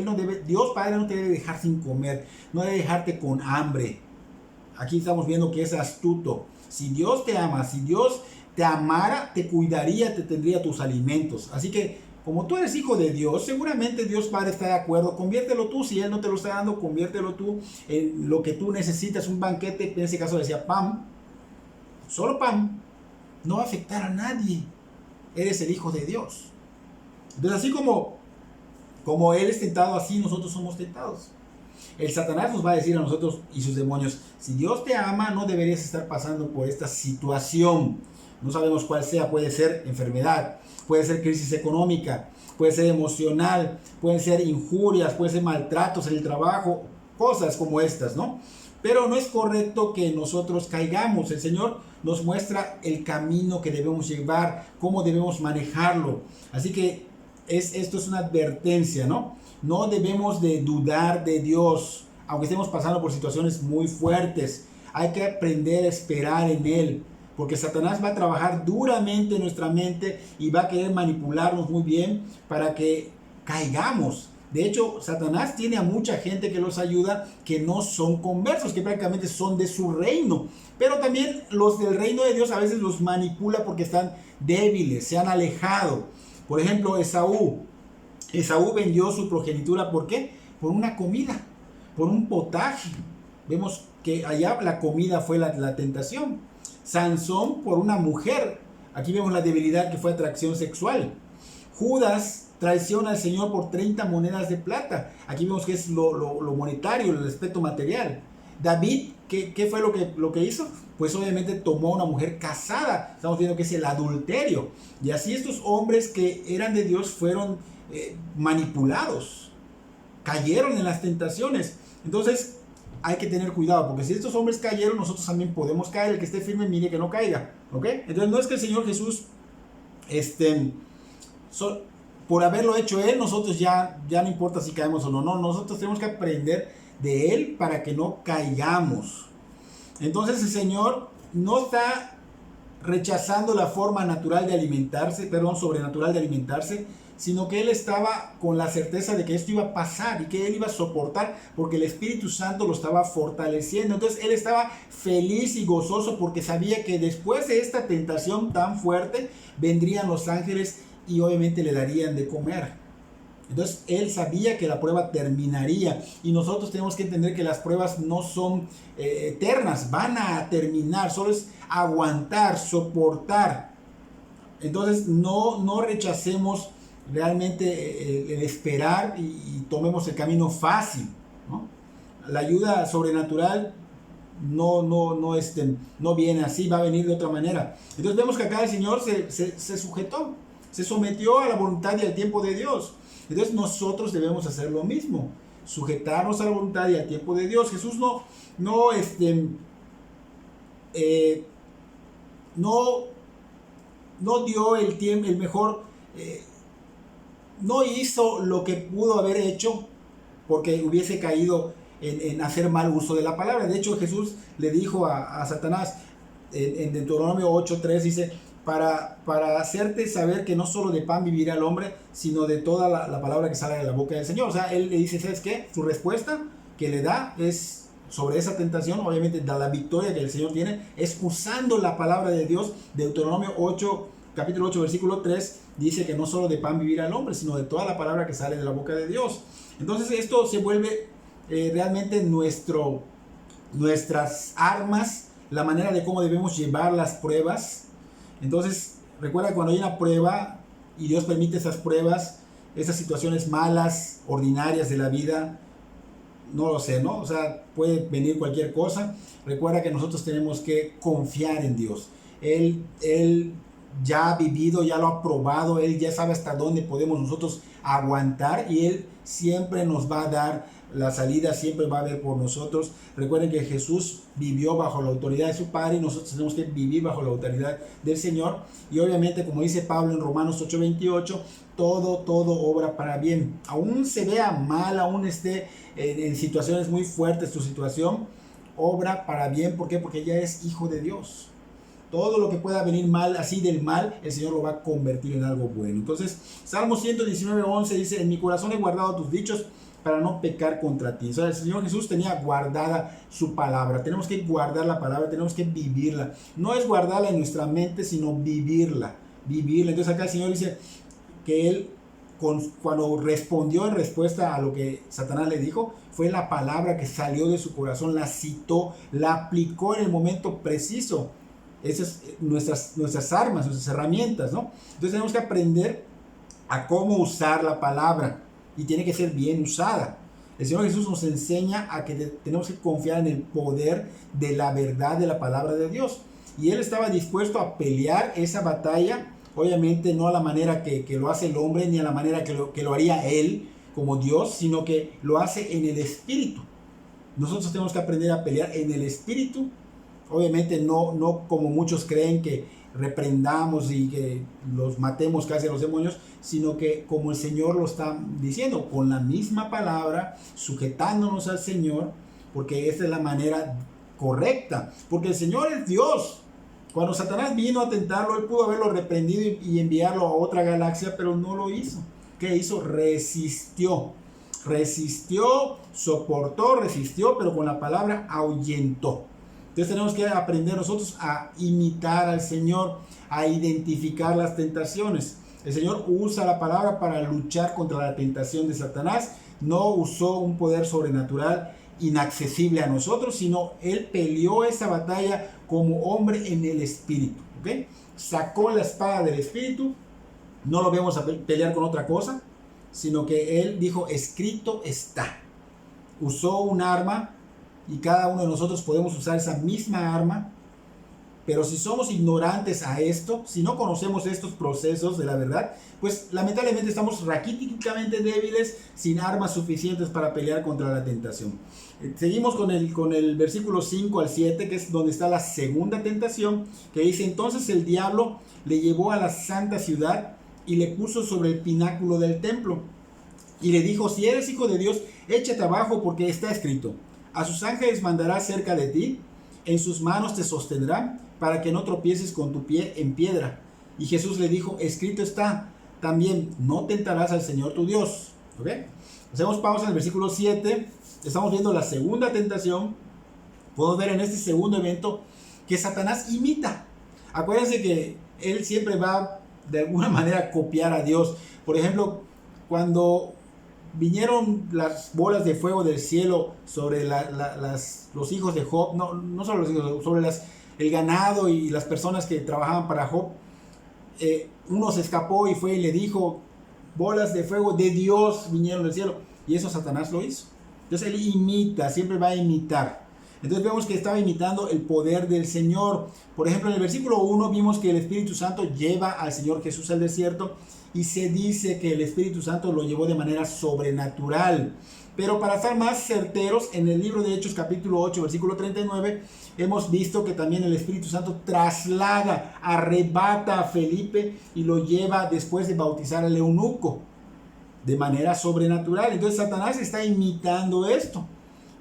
Dios Padre no te debe dejar sin comer, no debe dejarte con hambre. Aquí estamos viendo que es astuto. Si Dios te ama, si Dios te amara, te cuidaría, te tendría tus alimentos. Así que, como tú eres hijo de Dios, seguramente Dios Padre está de acuerdo. Conviértelo tú, si Él no te lo está dando, conviértelo tú en lo que tú necesitas, un banquete. En ese caso decía pan, solo pan, no va a afectar a nadie. Eres el hijo de Dios. Entonces, así como Él es tentado, así nosotros somos tentados. El Satanás nos va a decir a nosotros y sus demonios, si Dios te ama, no deberías estar pasando por esta situación. No sabemos cuál sea, puede ser enfermedad, puede ser crisis económica, puede ser emocional, pueden ser injurias, puede ser maltratos en el trabajo, cosas como estas, ¿no? Pero no es correcto que nosotros caigamos. El Señor nos muestra el camino que debemos llevar, cómo debemos manejarlo. Así que esto es una advertencia, ¿no? No debemos de dudar de Dios, aunque estemos pasando por situaciones muy fuertes. Hay que aprender a esperar en Él, porque Satanás va a trabajar duramente en nuestra mente y va a querer manipularnos muy bien para que caigamos. De hecho, Satanás tiene a mucha gente que los ayuda que no son conversos, que prácticamente son de su reino. Pero también los del reino de Dios a veces los manipula porque están débiles, se han alejado. Por ejemplo, Esaú vendió su progenitura, ¿por qué? Por una comida, por un potaje. Vemos que allá la comida fue la tentación. Sansón por una mujer. Aquí vemos la debilidad que fue atracción sexual. Judas traiciona al Señor por 30 monedas de plata. Aquí vemos que es lo monetario, el aspecto material. David, ¿qué fue lo que hizo? Pues obviamente tomó a una mujer casada. Estamos viendo que es el adulterio. Y así estos hombres que eran de Dios fueron manipulados. Cayeron en las tentaciones. Entonces hay que tener cuidado, porque si estos hombres cayeron, nosotros también podemos caer. El que esté firme, mire que no caiga. ¿Ok? Entonces no es que el Señor Jesús por haberlo hecho Él, nosotros ya no importa si caemos o no. No, nosotros tenemos que aprender de Él para que no caigamos. Entonces el Señor no está rechazando la forma natural de alimentarse, sobrenatural de alimentarse, sino que Él estaba con la certeza de que esto iba a pasar y que Él iba a soportar porque el Espíritu Santo lo estaba fortaleciendo. Entonces Él estaba feliz y gozoso porque sabía que después de esta tentación tan fuerte vendrían los ángeles y obviamente le darían de comer. Entonces Él sabía que la prueba terminaría, y nosotros tenemos que entender que las pruebas no son eternas, van a terminar, solo es aguantar, soportar. Entonces no rechacemos realmente el esperar y tomemos el camino fácil, ¿no? La ayuda sobrenatural no viene así, va a venir de otra manera. Entonces vemos que acá el Señor se sujetó, se sometió a la voluntad y al tiempo de Dios. Entonces nosotros debemos hacer lo mismo, sujetarnos a la voluntad y al tiempo de Dios. Jesús no dio el tiempo, el mejor, no hizo lo que pudo haber hecho porque hubiese caído en hacer mal uso de la palabra. De hecho, Jesús le dijo a Satanás en Deuteronomio 8:3, dice, para hacerte saber que no solo de pan vivirá el hombre, sino de toda la palabra que sale de la boca del Señor. O sea, él le dice, ¿sabes qué? Su respuesta que le da es sobre esa tentación, obviamente da la victoria que el Señor tiene, es usando la palabra de Dios. Deuteronomio 8, capítulo 8, versículo 3, dice que no solo de pan vivirá el hombre, sino de toda la palabra que sale de la boca de Dios. Entonces esto se vuelve realmente nuestras armas, la manera de cómo debemos llevar las pruebas. Entonces recuerda, cuando hay una prueba y Dios permite esas pruebas, esas situaciones malas, ordinarias de la vida, no lo sé, ¿no? O sea, puede venir cualquier cosa. Recuerda que nosotros tenemos que confiar en Dios. Él ya ha vivido, ya lo ha probado, Él ya sabe hasta dónde podemos nosotros aguantar y Él siempre nos va a dar la salida, siempre va a ver por nosotros. Recuerden que Jesús vivió bajo la autoridad de su Padre y nosotros tenemos que vivir bajo la autoridad del Señor. Y obviamente, como dice Pablo en Romanos 8:28, todo obra para bien. Aún se vea mal, aún esté en situaciones muy fuertes tu situación, obra para bien. ¿Por qué? Porque ya es hijo de Dios. Todo lo que pueda venir mal, así del mal, el Señor lo va a convertir en algo bueno. Entonces, Salmo 119:11 dice: en mi corazón he guardado tus dichos para no pecar contra ti. O sea, el Señor Jesús tenía guardada su palabra. Tenemos que guardar la palabra, tenemos que vivirla. No es guardarla en nuestra mente, sino vivirla. Entonces acá el Señor dice que Él, cuando respondió en respuesta a lo que Satanás le dijo, fue la palabra que salió de su corazón, la citó, la aplicó en el momento preciso. Esas son nuestras armas, nuestras herramientas, ¿no? Entonces tenemos que aprender a cómo usar la palabra y tiene que ser bien usada. El Señor Jesús nos enseña a que tenemos que confiar en el poder de la verdad de la palabra de Dios. Y Él estaba dispuesto a pelear esa batalla, obviamente no a la manera que lo hace el hombre, ni a la manera que lo haría Él como Dios, sino que lo hace en el Espíritu. Nosotros tenemos que aprender a pelear en el Espíritu. Obviamente no como muchos creen, que reprendamos y que los matemos casi a los demonios, sino que como el Señor lo está diciendo, con la misma palabra, sujetándonos al Señor, porque esta es la manera correcta, porque el Señor es Dios. Cuando Satanás vino a tentarlo, Él pudo haberlo reprendido y enviarlo a otra galaxia, pero no lo hizo. ¿Qué hizo? Resistió, soportó, resistió, pero con la palabra ahuyentó. Entonces tenemos que aprender nosotros a imitar al Señor, a identificar las tentaciones. El Señor usa la palabra para luchar contra la tentación de Satanás. No usó un poder sobrenatural inaccesible a nosotros, sino Él peleó esa batalla como hombre en el Espíritu. ¿Okay? Sacó la espada del Espíritu. No lo vemos a pelear con otra cosa, sino que Él dijo: escrito está. Usó un arma. Y cada uno de nosotros podemos usar esa misma arma, pero si somos ignorantes a esto, si no conocemos estos procesos de la verdad, pues lamentablemente estamos raquíticamente débiles, sin armas suficientes para pelear contra la tentación. Seguimos con el versículo 5 al 7, que es donde está la segunda tentación, que dice: entonces el diablo le llevó a la santa ciudad y le puso sobre el pináculo del templo y le dijo: si eres hijo de Dios, échate abajo, porque está escrito: a sus ángeles mandará cerca de ti, en sus manos te sostendrán, para que no tropieces con tu pie en piedra. Y Jesús le dijo: escrito está también, no tentarás al Señor tu Dios. ¿Ok? Hacemos pausa en el versículo 7. Estamos viendo la segunda tentación. Podemos ver en este segundo evento que Satanás imita. Acuérdense que él siempre va de alguna manera a copiar a Dios. Por ejemplo, cuando vinieron las bolas de fuego del cielo sobre los hijos de Job, no solo los hijos, sobre el ganado y las personas que trabajaban para Job, uno se escapó y fue y le dijo: bolas de fuego de Dios vinieron del cielo, y eso Satanás lo hizo. Entonces él imita, siempre va a imitar. Entonces vemos que estaba imitando el poder del Señor. Por ejemplo, en el versículo 1 vimos que el Espíritu Santo lleva al Señor Jesús al desierto, y se dice que el Espíritu Santo lo llevó de manera sobrenatural. Pero para estar más certeros, en el libro de Hechos capítulo 8, versículo 39, hemos visto que también el Espíritu Santo traslada, arrebata a Felipe y lo lleva después de bautizar al eunuco de manera sobrenatural. Entonces Satanás está imitando esto.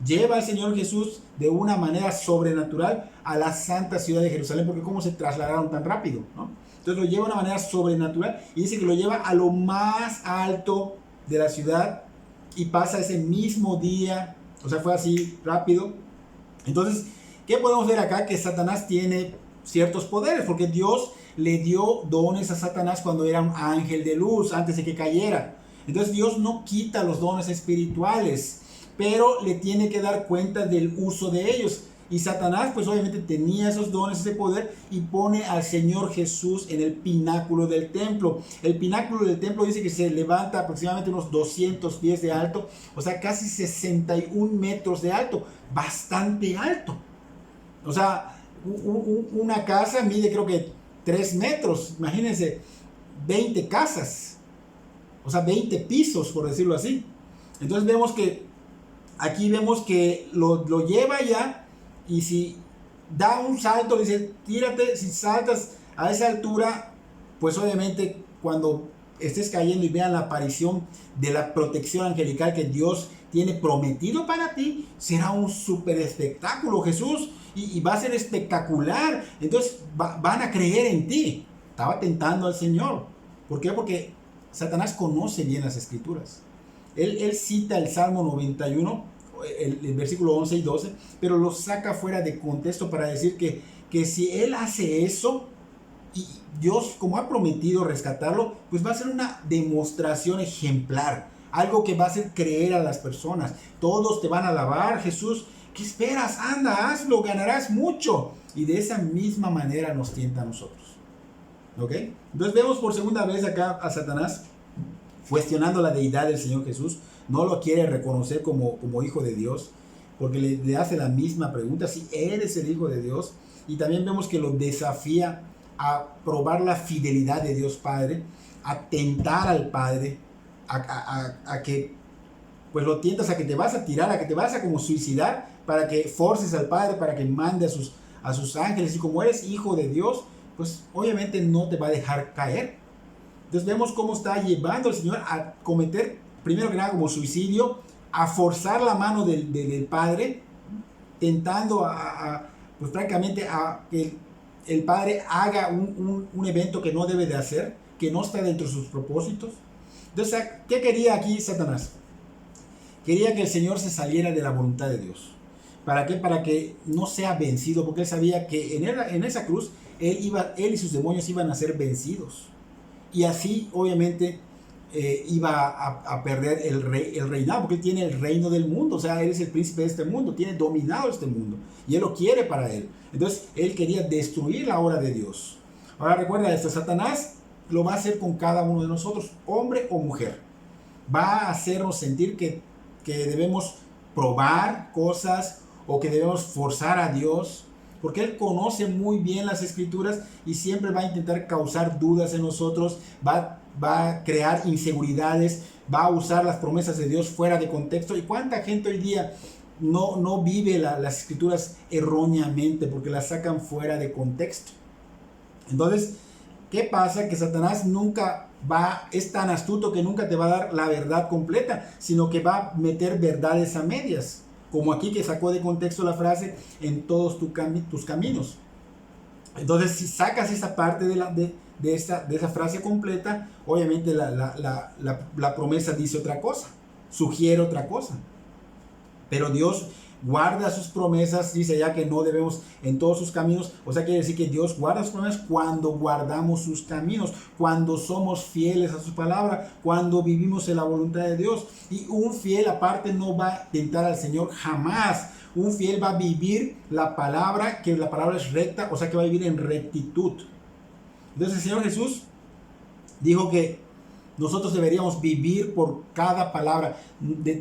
Lleva al Señor Jesús de una manera sobrenatural a la santa ciudad de Jerusalén, porque cómo se trasladaron tan rápido, ¿no? Entonces lo lleva de una manera sobrenatural y dice que lo lleva a lo más alto de la ciudad y pasa ese mismo día. O sea, fue así rápido. Entonces, ¿qué podemos ver acá? Que Satanás tiene ciertos poderes, porque Dios le dio dones a Satanás cuando era un ángel de luz, antes de que cayera. Entonces Dios no quita los dones espirituales, pero le tiene que dar cuenta del uso de ellos. Y Satanás pues obviamente tenía esos dones, ese poder, y pone al Señor Jesús en el pináculo del templo. El pináculo del templo dice que se levanta aproximadamente unos 200 pies de alto, o sea, casi 61 metros de alto, bastante alto. O sea, una casa mide creo que 3 metros, imagínense, 20 casas. o sea, 20 pisos, por decirlo así. Entonces vemos que, aquí vemos que lo lleva ya, y si da un salto, le dice, tírate, si saltas a esa altura, pues obviamente cuando estés cayendo y vean la aparición de la protección angelical que Dios tiene prometido para ti, será un súper espectáculo, Jesús, y va a ser espectacular. Entonces van a creer en ti. Estaba tentando al Señor. ¿Por qué? Porque Satanás conoce bien las escrituras. Él cita el Salmo 91, el versículo 11 y 12, pero lo saca fuera de contexto para decir que si él hace eso, y Dios, como ha prometido rescatarlo, pues va a ser una demostración ejemplar, algo que va a hacer creer a las personas. Todos te van a alabar, Jesús. ¿Qué esperas? Anda, hazlo, ganarás mucho. Y de esa misma manera nos tienta a nosotros. ¿Ok? Entonces vemos por segunda vez acá a Satanás cuestionando la deidad del Señor Jesús. No lo quiere reconocer como hijo de Dios, porque le hace la misma pregunta, si eres el hijo de Dios. Y también vemos que lo desafía a probar la fidelidad de Dios Padre, a tentar al Padre, a que pues lo tientas a que te vas a tirar, a que te vas a como suicidar, para que forces al Padre, para que mande a sus ángeles. Y como eres hijo de Dios, pues obviamente no te va a dejar caer. Entonces vemos cómo está llevando al Señor a cometer, primero que nada como suicidio, a forzar la mano del Padre, tentando pues prácticamente a que el Padre haga un evento que no debe de hacer, que no está dentro de sus propósitos. Entonces, ¿qué quería aquí Satanás? Quería que el Señor se saliera de la voluntad de Dios. ¿Para qué? Para que no sea vencido, porque él sabía que en esa cruz él y sus demonios iban a ser vencidos. Y así, obviamente, iba a perder el reinado, porque él tiene el reino del mundo. O sea, él es el príncipe de este mundo, tiene dominado este mundo, y él lo quiere para él. Entonces, él quería destruir la obra de Dios. Ahora recuerda esto, Satanás lo va a hacer con cada uno de nosotros, hombre o mujer. Va a hacernos sentir que debemos probar cosas, o que debemos forzar a Dios, porque Él conoce muy bien las Escrituras y siempre va a intentar causar dudas en nosotros, va a crear inseguridades, va a usar las promesas de Dios fuera de contexto. ¿Y cuánta gente hoy día no vive las Escrituras erróneamente porque las sacan fuera de contexto? Entonces, ¿qué pasa? Que Satanás es tan astuto que nunca te va a dar la verdad completa, sino que va a meter verdades a medias. Como aquí, que sacó de contexto la frase, en todos tus caminos. Entonces, si sacas esa parte de esa frase completa, obviamente la promesa dice otra cosa, sugiere otra cosa. Pero Dios guarda sus promesas, dice ya que no debemos en todos sus caminos. O sea, quiere decir que Dios guarda sus promesas cuando guardamos sus caminos, cuando somos fieles a su palabra, cuando vivimos en la voluntad de Dios. Y un fiel aparte no va a tentar al Señor jamás. Un fiel va a vivir la palabra, que la palabra es recta, o sea que va a vivir en rectitud. Entonces el Señor Jesús dijo que nosotros deberíamos vivir por cada palabra,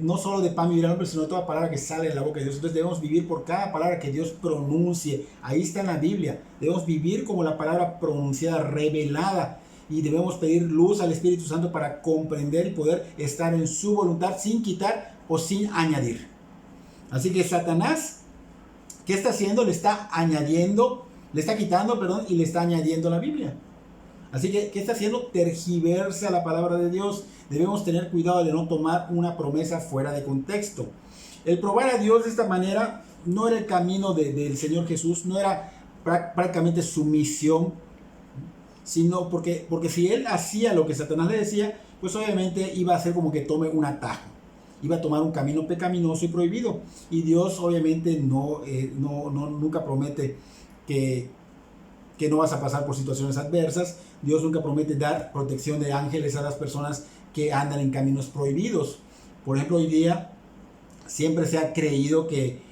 no solo de pan vivirá el hombre, sino de toda palabra que sale de la boca de Dios. Entonces debemos vivir por cada palabra que Dios pronuncie. Ahí está en la Biblia. Debemos vivir como la palabra pronunciada, revelada. Y debemos pedir luz al Espíritu Santo para comprender y poder estar en su voluntad sin quitar o sin añadir. Así que Satanás, ¿qué está haciendo? Le está quitando, y le está añadiendo la Biblia. Así que, ¿qué está haciendo? Tergiversa la palabra de Dios. Debemos tener cuidado de no tomar una promesa fuera de contexto. El probar a Dios de esta manera no era el camino del Señor Jesús, no era prácticamente su misión, sino porque si él hacía lo que Satanás le decía, pues obviamente iba a ser como que tome un atajo, iba a tomar un camino pecaminoso y prohibido. Y Dios obviamente nunca promete que no vas a pasar por situaciones adversas. Dios nunca promete dar protección de ángeles a las personas que andan en caminos prohibidos. Por ejemplo, hoy día siempre se ha creído que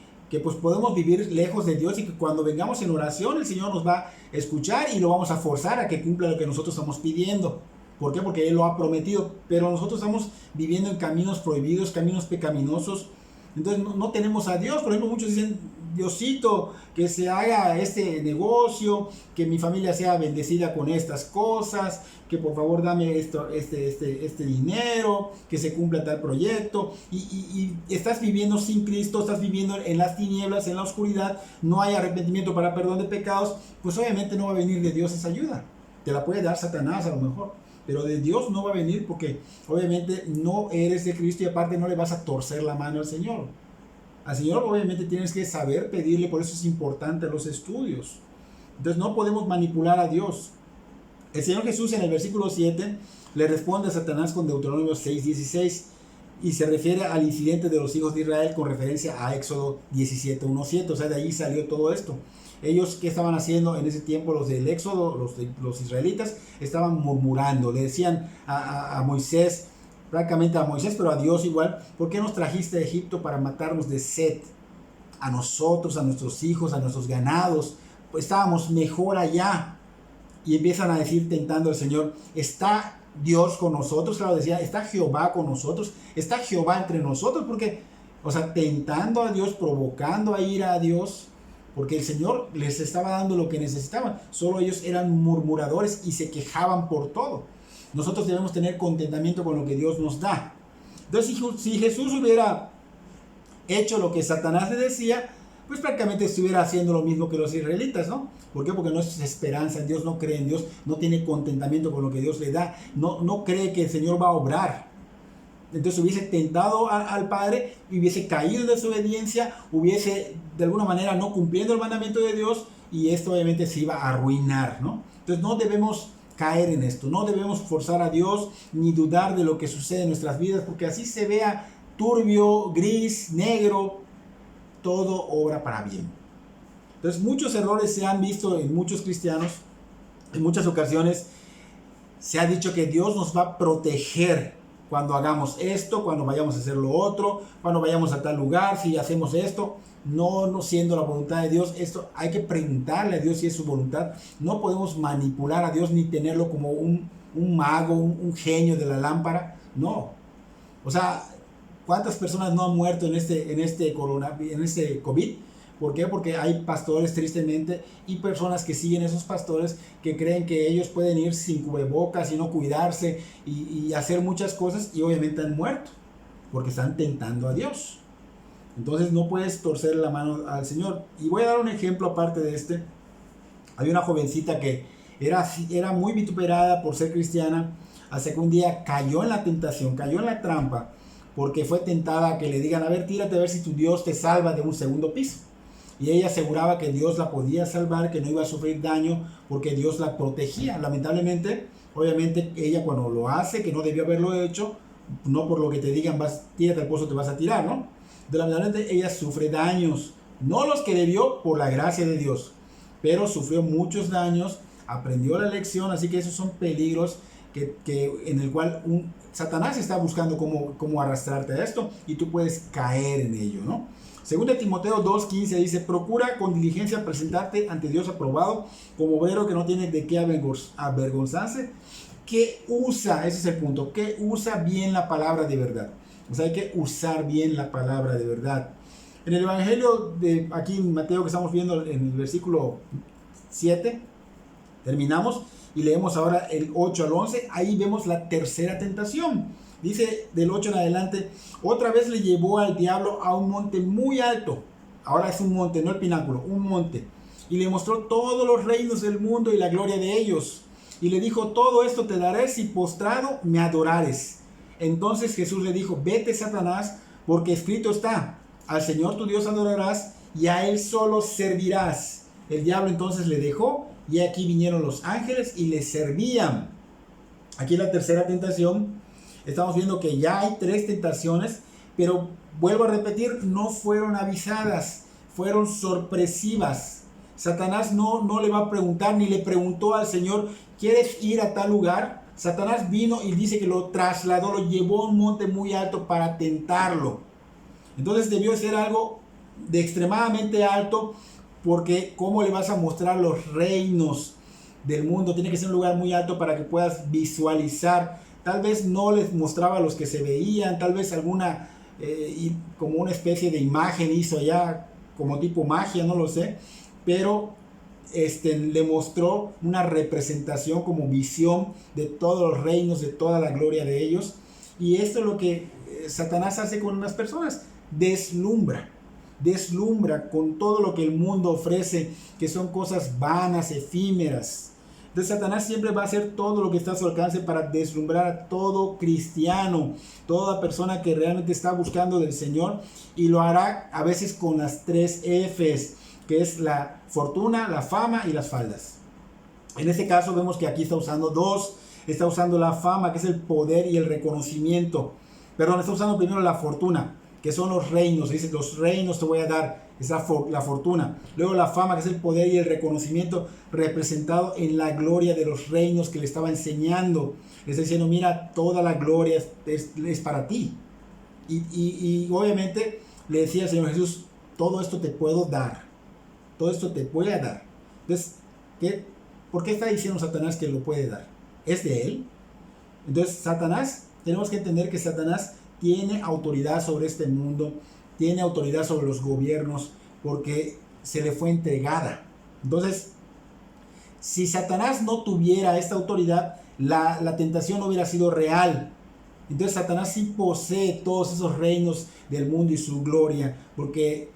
pues podemos vivir lejos de Dios, y que cuando vengamos en oración el Señor nos va a escuchar y lo vamos a forzar a que cumpla lo que nosotros estamos pidiendo. ¿Por qué? Porque Él lo ha prometido. Pero nosotros estamos viviendo en caminos prohibidos, caminos pecaminosos. Entonces no tenemos a Dios. Por ejemplo, muchos dicen, Diosito, que se haga este negocio, que mi familia sea bendecida con estas cosas, que por favor dame este dinero, que se cumpla tal proyecto, y estás viviendo sin Cristo, estás viviendo en las tinieblas, en la oscuridad, no hay arrepentimiento para perdón de pecados, pues obviamente no va a venir de Dios esa ayuda. Te la puede dar Satanás a lo mejor, pero de Dios no va a venir, porque obviamente no eres de Cristo y aparte no le vas a torcer la mano al Señor. Al Señor obviamente tienes que saber pedirle, por eso es importante los estudios. Entonces no podemos manipular a Dios. El Señor Jesús en el versículo 7 le responde a Satanás con Deuteronomio 6:16 y se refiere al incidente de los hijos de Israel con referencia a Éxodo 17:1-7. O sea, de allí salió todo esto. Ellos, ¿qué estaban haciendo en ese tiempo? Los del Éxodo, los israelitas, estaban murmurando. Le decían a Moisés, prácticamente a Moisés, pero a Dios igual: ¿por qué nos trajiste a Egipto para matarnos de sed? A nosotros, a nuestros hijos, a nuestros ganados. Pues estábamos mejor allá. Y empiezan a decir, tentando al Señor: ¿está Dios con nosotros? Claro, decía, ¿está Jehová con nosotros? ¿Está Jehová entre nosotros? Porque, o sea, tentando a Dios, provocando a ira a Dios, porque el Señor les estaba dando lo que necesitaban. Solo ellos eran murmuradores y se quejaban por todo. Nosotros debemos tener contentamiento con lo que Dios nos da. Entonces, si Jesús hubiera hecho lo que Satanás le decía, pues prácticamente estuviera haciendo lo mismo que los israelitas, ¿no? ¿Por qué? Porque no es esperanza en Dios, no cree en Dios, no tiene contentamiento con lo que Dios le da, no cree que el Señor va a obrar. Entonces hubiese tentado al Padre, hubiese caído en desobediencia, hubiese de alguna manera no cumpliendo el mandamiento de Dios, y esto obviamente se iba a arruinar, ¿no? Entonces no debemos caer en esto, no debemos forzar a Dios ni dudar de lo que sucede en nuestras vidas, porque así se vea turbio, gris, negro, todo obra para bien. Entonces muchos errores se han visto en muchos cristianos. En muchas ocasiones se ha dicho que Dios nos va a proteger cuando hagamos esto, cuando vayamos a hacer lo otro, cuando vayamos a tal lugar, si hacemos esto. No siendo la voluntad de Dios, esto hay que preguntarle a Dios si es su voluntad. No podemos manipular a Dios ni tenerlo como un mago, un genio de la lámpara. No. O sea, ¿cuántas personas no han muerto en este COVID? ¿Por qué? Porque hay pastores, tristemente, y personas que siguen esos pastores que creen que ellos pueden ir sin cubrebocas y no cuidarse y hacer muchas cosas, y obviamente han muerto porque están tentando a Dios. Entonces no puedes torcer la mano al Señor. Y voy a dar un ejemplo aparte de este. Hay una jovencita que era muy vituperada por ser cristiana, hasta que un día cayó en la tentación, cayó en la trampa, porque fue tentada a que le digan: a ver, tírate a ver si tu Dios te salva de un segundo piso. Y ella aseguraba que Dios la podía salvar, que no iba a sufrir daño, porque Dios la protegía. Lamentablemente, obviamente, ella cuando lo hace, que no debió haberlo hecho, no por lo que te digan, tírate al pozo, te vas a tirar, ¿no? Lamentablemente ella sufre daños, no los que debió por la gracia de Dios, pero sufrió muchos daños, aprendió la lección. Así que esos son peligros en el cual Satanás está buscando cómo arrastrarte a esto, y tú puedes caer en ello, ¿no? Según Timoteo 2:15 dice: procura con diligencia presentarte ante Dios aprobado, como obrero que no tiene de qué avergonzarse, que usa, ese es el punto, que usa bien la palabra de verdad. O sea, hay que usar bien la palabra de verdad. En el Evangelio de aquí en Mateo, que estamos viendo en el versículo 7, terminamos y leemos ahora el 8 al 11. Ahí vemos la tercera tentación. Dice del 8 en adelante: otra vez le llevó al diablo a un monte muy alto. Ahora es un monte, no el pináculo, un monte. Y le mostró todos los reinos del mundo y la gloria de ellos. Y le dijo: todo esto te daré si postrado me adorares. Entonces Jesús le dijo: vete, Satanás, porque escrito está: al Señor tu Dios adorarás y a Él solo servirás. El diablo entonces le dejó, y aquí vinieron los ángeles y le servían. Aquí la tercera tentación. Estamos viendo que ya hay 3 tentaciones, pero vuelvo a repetir, no fueron avisadas, fueron sorpresivas. Satanás no le va a preguntar, ni le preguntó al Señor: ¿quieres ir a tal lugar? Satanás vino y dice que lo trasladó, lo llevó a un monte muy alto para tentarlo. Entonces debió ser algo de extremadamente alto, porque ¿cómo le vas a mostrar los reinos del mundo? Tiene que ser un lugar muy alto para que puedas visualizar. Tal vez no les mostraba los que se veían, tal vez alguna, como una especie de imagen hizo allá como tipo magia, no lo sé, pero le mostró una representación como visión de todos los reinos, de toda la gloria de ellos. Y esto es lo que Satanás hace con unas personas, deslumbra con todo lo que el mundo ofrece, que son cosas vanas, efímeras. Entonces Satanás siempre va a hacer todo lo que está a su alcance para deslumbrar a todo cristiano, toda persona que realmente está buscando del Señor, y lo hará a veces con las 3 Fs, que es la fortuna, la fama y las faldas. En este caso vemos que aquí está usando 2, está usando la fama, que es el poder y el reconocimiento. Perdón, está usando primero la fortuna, que son los reinos. Dice, los reinos te voy a dar, es la fortuna. Luego la fama, que es el poder y el reconocimiento representado en la gloria de los reinos que le estaba enseñando. Le está diciendo, mira, toda la gloria es para ti. Y obviamente le decía al Señor Jesús, todo esto te puedo dar. Todo esto te voy a dar. Entonces, ¿por qué está diciendo Satanás que lo puede dar? ¿Es de él? Entonces, Satanás, tenemos que entender que Satanás tiene autoridad sobre este mundo, tiene autoridad sobre los gobiernos, porque se le fue entregada. Entonces, si Satanás no tuviera esta autoridad, la tentación no hubiera sido real. Entonces Satanás sí posee todos esos reinos del mundo y su gloria, porque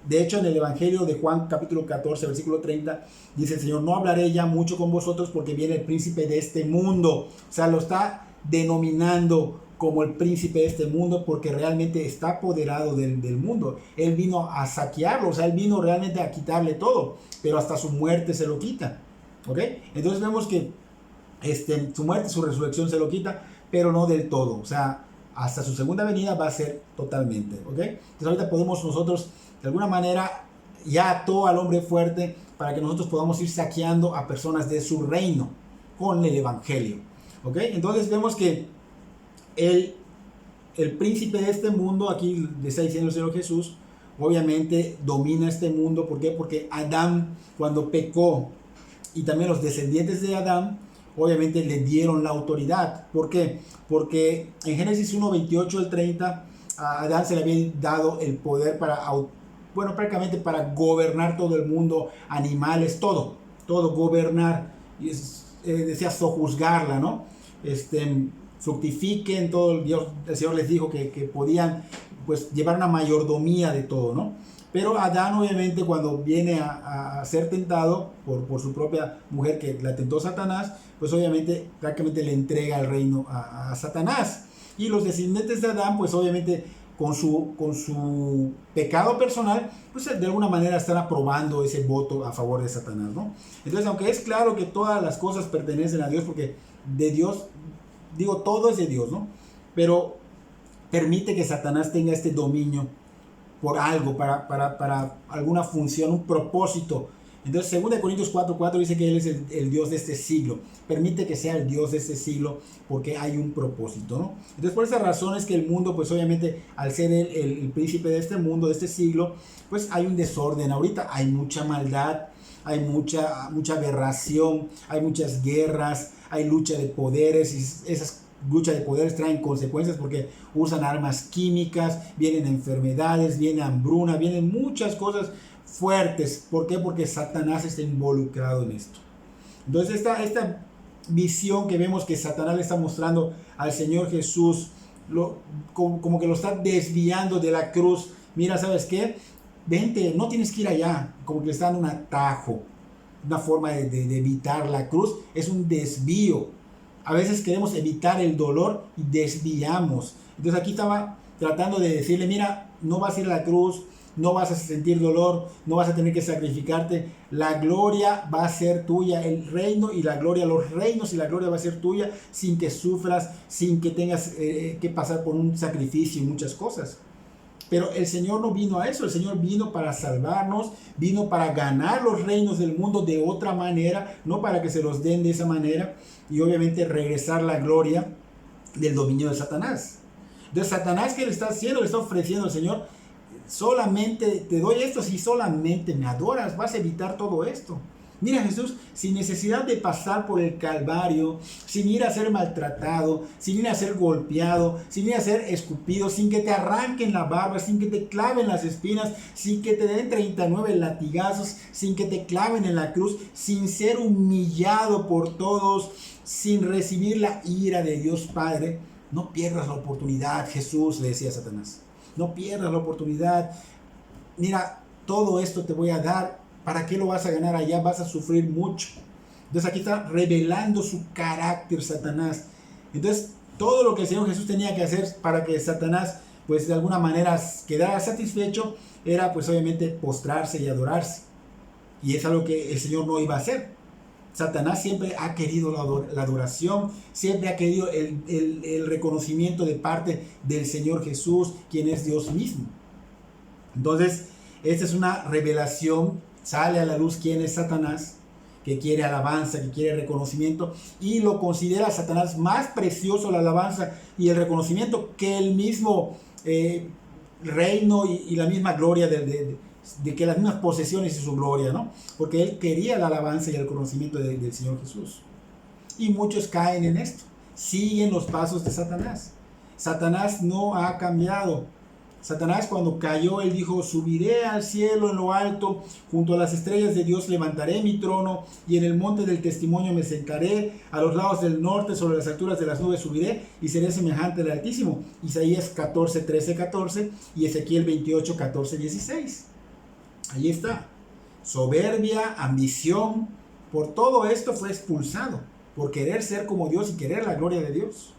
de hecho en el Evangelio de Juan capítulo 14 versículo 30 dice el Señor, no hablaré ya mucho con vosotros porque viene el príncipe de este mundo. O sea, lo está denominando como el príncipe de este mundo porque realmente está apoderado del mundo. Él vino a saquearlo, o sea, él vino realmente a quitarle todo, pero hasta su muerte se lo quita. ¿Ok? Entonces vemos que su muerte, su resurrección se lo quita, pero no del todo. O sea, hasta su segunda venida va a ser totalmente. ¿Ok? Entonces ahorita podemos nosotros, de alguna manera, ya ató al hombre fuerte para que nosotros podamos ir saqueando a personas de su reino con el Evangelio. ¿Ok? Entonces vemos que el príncipe de este mundo, aquí le está diciendo el Señor Jesús, obviamente domina este mundo. ¿Por qué? Porque Adán, cuando pecó, y también los descendientes de Adán, obviamente le dieron la autoridad. ¿Por qué? Porque en Génesis 1, 28 al 30, a Adán se le había dado el poder prácticamente para gobernar todo el mundo, animales, todo gobernar. Y decía sojuzgarla, ¿no? Fructifiquen, todo el Señor les dijo que podían pues llevar una mayordomía de todo, ¿no? Pero Adán obviamente cuando viene a ser tentado por su propia mujer que la tentó Satanás, pues obviamente prácticamente le entrega el reino a Satanás. Y los descendientes de Adán pues obviamente con su pecado personal, pues de alguna manera están aprobando ese voto a favor de Satanás, ¿no? Entonces, aunque es claro que todas las cosas pertenecen a Dios, porque de Dios, digo, todo es de Dios, ¿no? Pero permite que Satanás tenga este dominio por algo, para alguna función, un propósito. Entonces 2 Corintios 4:4 dice que Él es el Dios de este siglo. Permite que sea el Dios de este siglo porque hay un propósito, ¿no? Entonces por esa razón es que el mundo, pues obviamente al ser el príncipe de este mundo, de este siglo, pues hay un desorden. Ahorita hay mucha maldad, hay mucha aberración, hay muchas guerras, hay lucha de poderes, y esas lucha de poderes traen consecuencias porque usan armas químicas, vienen enfermedades, viene hambruna, vienen muchas cosas fuertes. ¿Por qué? Porque Satanás está involucrado en esto. Entonces esta visión que vemos que Satanás le está mostrando al Señor Jesús, como que lo está desviando de la cruz. Mira, ¿sabes qué? Vente, no tienes que ir allá. Como que le está dando un atajo, una forma de evitar la cruz. Es un desvío. A veces queremos evitar el dolor y desviamos. Entonces aquí estaba tratando de decirle, mira, no vas a ir a la cruz, no vas a sentir dolor, no vas a tener que sacrificarte. La gloria va a ser tuya, el reino y la gloria, los reinos y la gloria va a ser tuya sin que sufras, sin que tengas que pasar por un sacrificio y muchas cosas. Pero el Señor no vino a eso, el Señor vino para salvarnos, vino para ganar los reinos del mundo de otra manera, no para que se los den de esa manera, y obviamente regresar la gloria del dominio de Satanás. Entonces Satanás, ¿qué le está haciendo? Le está ofreciendo al Señor, solamente te doy esto si solamente me adoras, vas a evitar todo esto. Mira Jesús, sin necesidad de pasar por el Calvario, sin ir a ser maltratado, sin ir a ser golpeado, sin ir a ser escupido, sin que te arranquen la barba, sin que te claven las espinas, sin que te den 39 latigazos, sin que te claven en la cruz, sin ser humillado por todos, sin recibir la ira de Dios Padre. No pierdas la oportunidad, Jesús le decía a Satanás. No pierdas la oportunidad. Mira, todo esto te voy a dar. ¿Para qué lo vas a ganar allá? Vas a sufrir mucho. Entonces aquí está revelando su carácter Satanás. Entonces todo lo que el Señor Jesús tenía que hacer para que Satanás pues de alguna manera quedara satisfecho era pues obviamente postrarse y adorarse. Y es algo que el Señor no iba a hacer. Satanás siempre ha querido la adoración, siempre ha querido el reconocimiento de parte del Señor Jesús, quien es Dios mismo. Entonces esta es una revelación. Sale a la luz quién es Satanás, que quiere alabanza, que quiere reconocimiento, y lo considera Satanás más precioso la alabanza y el reconocimiento que el mismo reino y la misma gloria de que las mismas posesiones y su gloria, ¿no? Porque él quería la alabanza y el reconocimiento del Señor Jesús. Y muchos caen en esto, siguen los pasos de Satanás. Satanás no ha cambiado. Satanás cuando cayó, él dijo, subiré al cielo en lo alto, junto a las estrellas de Dios levantaré mi trono, y en el monte del testimonio me sentaré, a los lados del norte, sobre las alturas de las nubes subiré, y seré semejante al Altísimo. Isaías 14, 13, 14, y Ezequiel 28, 14, 16. Ahí está. Soberbia, ambición, por todo esto fue expulsado, por querer ser como Dios y querer la gloria de Dios.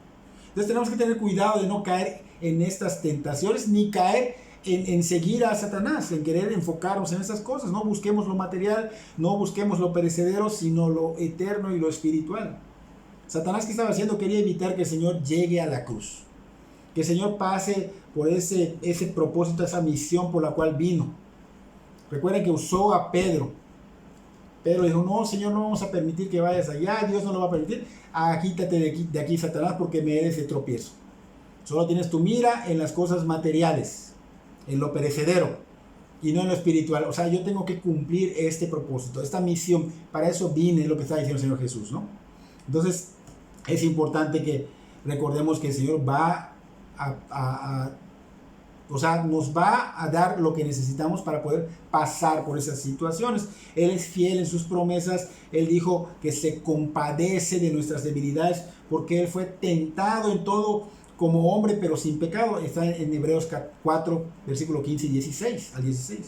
Entonces tenemos que tener cuidado de no caer en estas tentaciones, ni caer en seguir a Satanás, en querer enfocarnos en esas cosas. No busquemos lo material, no busquemos lo perecedero, sino lo eterno y lo espiritual. Satanás, ¿qué estaba haciendo? Quería evitar que el Señor llegue a la cruz, que el Señor pase por ese propósito, esa misión por la cual vino. Recuerden que usó a Pedro. Pedro dijo, no, Señor, no vamos a permitir que vayas allá, Dios no lo va a permitir. Quítate de aquí, Satanás, porque me eres de tropiezo. Solo tienes tu mira en las cosas materiales, en lo perecedero, y no en lo espiritual. O sea, yo tengo que cumplir este propósito, esta misión. Para eso vine, lo que está diciendo el Señor Jesús, ¿no? Entonces, es importante que recordemos que el Señor va nos va a dar lo que necesitamos para poder pasar por esas situaciones. Él es fiel en sus promesas. Él dijo que se compadece de nuestras debilidades porque Él fue tentado en todo como hombre, pero sin pecado. Está en Hebreos 4, versículo 15 y 16 al 16.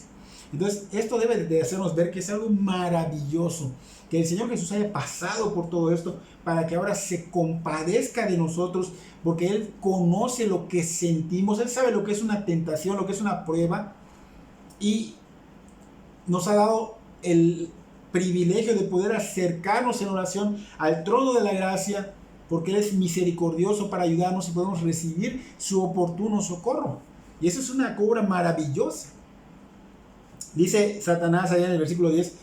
Entonces, esto debe de hacernos ver que es algo maravilloso, que el Señor Jesús haya pasado por todo esto para que ahora se compadezca de nosotros, porque Él conoce lo que sentimos, Él sabe lo que es una tentación, lo que es una prueba, y nos ha dado el privilegio de poder acercarnos en oración al trono de la gracia, porque Él es misericordioso para ayudarnos y podemos recibir su oportuno socorro. Y eso es una obra maravillosa. Dice Satanás allá en el versículo 10,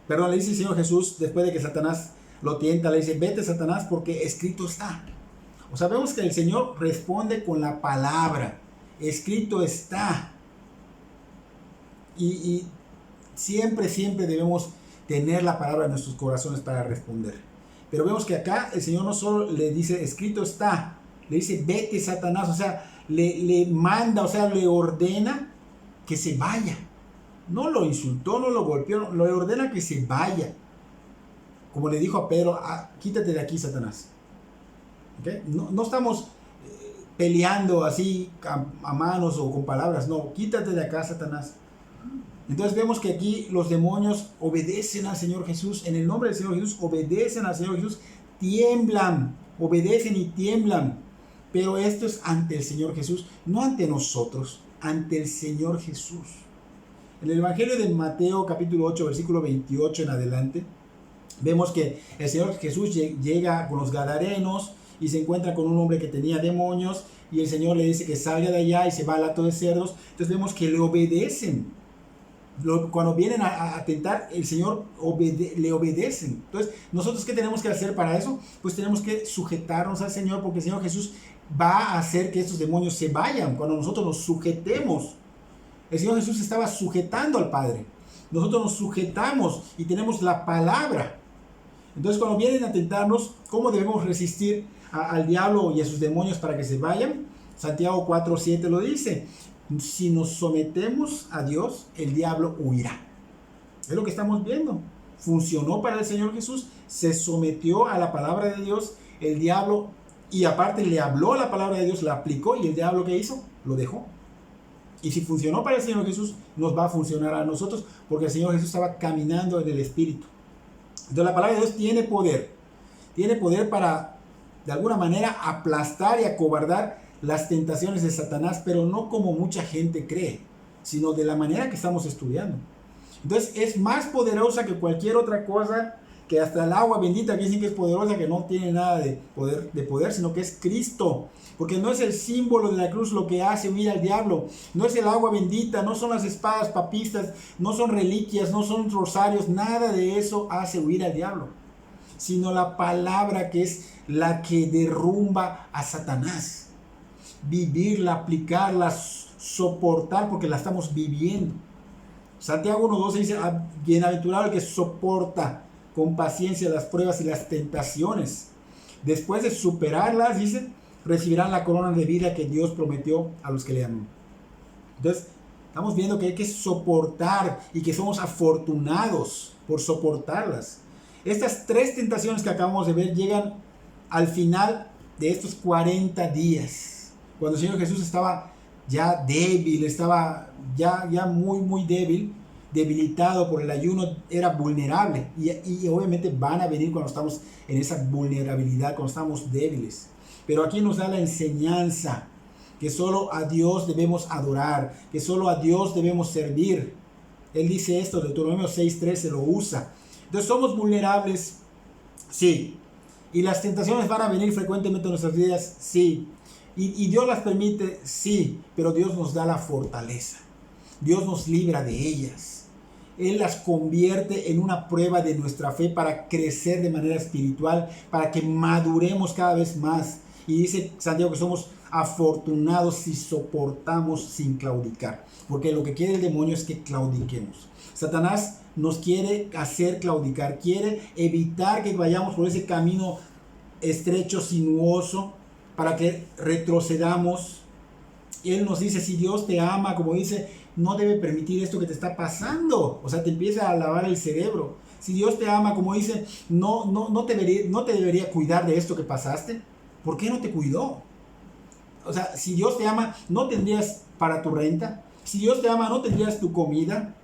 le dice el Señor Jesús, después de que Satanás lo tienta, le dice, vete Satanás porque escrito está. O sea, vemos que el Señor responde con la palabra, escrito está. Y siempre debemos tener la palabra en nuestros corazones para responder. Pero vemos que acá el Señor no solo le dice, escrito está, le dice, vete Satanás, o sea, le manda, o sea, le ordena que se vaya. No lo insultó, no lo golpeó, le ordena que se vaya. Como le dijo a Pedro, quítate de aquí, Satanás. ¿Okay? No estamos peleando así a manos o con palabras, no, quítate de acá, Satanás. Entonces vemos que aquí los demonios obedecen al Señor Jesús, en el nombre del Señor Jesús, obedecen al Señor Jesús, tiemblan, obedecen y tiemblan. Pero esto es ante el Señor Jesús, no ante nosotros, ante el Señor Jesús. En el Evangelio de Mateo capítulo 8, versículo 28 en adelante, vemos que el Señor Jesús llega con los gadarenos y se encuentra con un hombre que tenía demonios, y el Señor le dice que salga de allá y se va al hato de cerdos. Entonces vemos que le obedecen. Cuando vienen a tentar, el Señor le obedecen. Entonces, ¿nosotros qué tenemos que hacer para eso? Pues tenemos que sujetarnos al Señor, porque el Señor Jesús va a hacer que estos demonios se vayan cuando nosotros nos sujetemos. El Señor Jesús estaba sujetando al Padre. nosotros nos sujetamos y tenemos la palabra. Entonces cuando vienen a tentarnos, ¿cómo debemos resistir al diablo y a sus demonios para que se vayan? Santiago 4:7 lo dice: si nos sometemos a Dios, el diablo huirá. Es lo que estamos viendo. Funcionó para el Señor Jesús, se sometió a la palabra de Dios, el diablo, y aparte le habló la palabra de Dios, la aplicó, y el diablo, ¿qué hizo? Lo dejó. Y si funcionó para el Señor Jesús, nos va a funcionar a nosotros, porque el Señor Jesús estaba caminando en el Espíritu. Entonces la palabra de Dios tiene poder para, de alguna manera, aplastar y acobardar las tentaciones de Satanás, pero no como mucha gente cree, sino de la manera que estamos estudiando. Entonces es más poderosa que cualquier otra cosa, que hasta el agua bendita que dicen que es poderosa, que no tiene nada de poder, sino que es Cristo. Porque no es el símbolo de la cruz lo que hace huir al diablo, no es el agua bendita, no son las espadas papistas, no son reliquias, no son rosarios, nada de eso hace huir al diablo, sino la palabra, que es la que derrumba a Satanás. Vivirla, aplicarla, soportar, porque la estamos viviendo. Santiago 1:12 dice: bienaventurado el que soporta con paciencia las pruebas y las tentaciones. Después de superarlas, dice, recibirán la corona de vida que Dios prometió a los que le aman. Entonces, estamos viendo que hay que soportar y que somos afortunados por soportarlas. Estas 3 tentaciones que acabamos de ver llegan al final de estos 40 días, cuando el Señor Jesús estaba ya débil, estaba ya muy débil, debilitado por el ayuno, era vulnerable, y obviamente van a venir cuando estamos en esa vulnerabilidad, cuando estamos débiles. Pero aquí nos da la enseñanza que solo a Dios debemos adorar, que solo a Dios debemos servir. Él dice esto, Deuteronomio 6:13 lo usa. Entonces somos vulnerables, sí, y las tentaciones van a venir frecuentemente en nuestras vidas, sí, y Dios las permite, sí, pero Dios nos da la fortaleza, Dios nos libra de ellas. Él las convierte en una prueba de nuestra fe para crecer de manera espiritual, para que maduremos cada vez más. Y dice Santiago que somos afortunados si soportamos sin claudicar, porque lo que quiere el demonio es que claudiquemos. Satanás nos quiere hacer claudicar, quiere evitar que vayamos por ese camino estrecho, sinuoso, para que retrocedamos. Él nos dice: si Dios te ama, como dice, no debe permitir esto que te está pasando. O sea, te empieza a lavar el cerebro. Si Dios te ama, como dice, no te debería cuidar de esto que pasaste. ¿Por qué no te cuidó? O sea, si Dios te ama, ¿no tendrías para tu renta? Si Dios te ama, ¿no tendrías tu comida?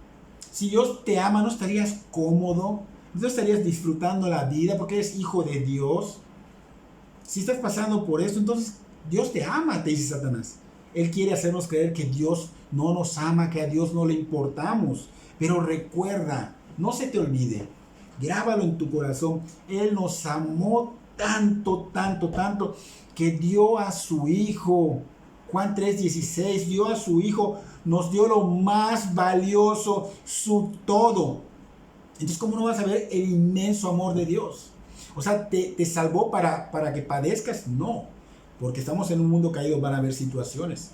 Si Dios te ama, ¿no estarías cómodo? ¿No estarías disfrutando la vida porque eres hijo de Dios? Si estás pasando por esto, entonces Dios te ama, te dice Satanás. Él quiere hacernos creer que Dios no nos ama, que a Dios no le importamos. Pero recuerda, no se te olvide, grábalo en tu corazón. Él nos amó tanto, que dio a su Hijo. Juan 3:16, dio a su Hijo, nos dio lo más valioso, su todo. Entonces, ¿cómo no vas a ver el inmenso amor de Dios? O sea, ¿te salvó para que padezcas? No, porque estamos en un mundo caído, van a haber situaciones.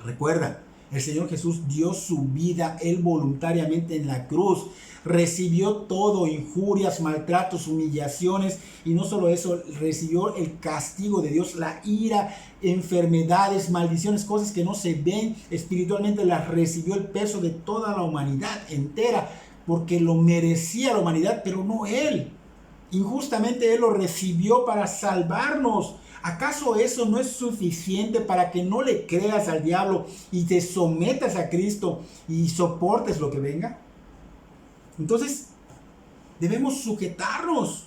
Recuerda, el Señor Jesús dio su vida, Él voluntariamente en la cruz, recibió todo, injurias, maltratos, humillaciones, y no solo eso, recibió el castigo de Dios, la ira, enfermedades, maldiciones, cosas que no se ven espiritualmente, las recibió el peso de toda la humanidad entera, porque lo merecía la humanidad, pero no Él. Injustamente Él lo recibió para salvarnos. ¿Acaso eso no es suficiente para que no le creas al diablo y te sometas a Cristo y soportes lo que venga? Entonces, debemos sujetarnos.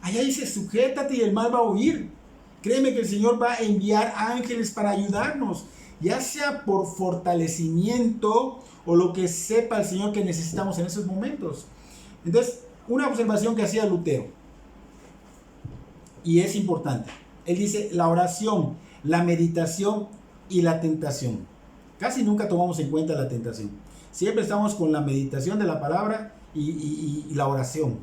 Allá dice: sujétate y el mal va a huir. Créeme que el Señor va a enviar ángeles para ayudarnos, ya sea por fortalecimiento o lo que sepa el Señor que necesitamos en esos momentos. Entonces, una observación que hacía Lutero, y es importante. Él dice: la oración, la meditación y la tentación. Casi nunca tomamos en cuenta la tentación. Siempre estamos con la meditación de la palabra y la oración,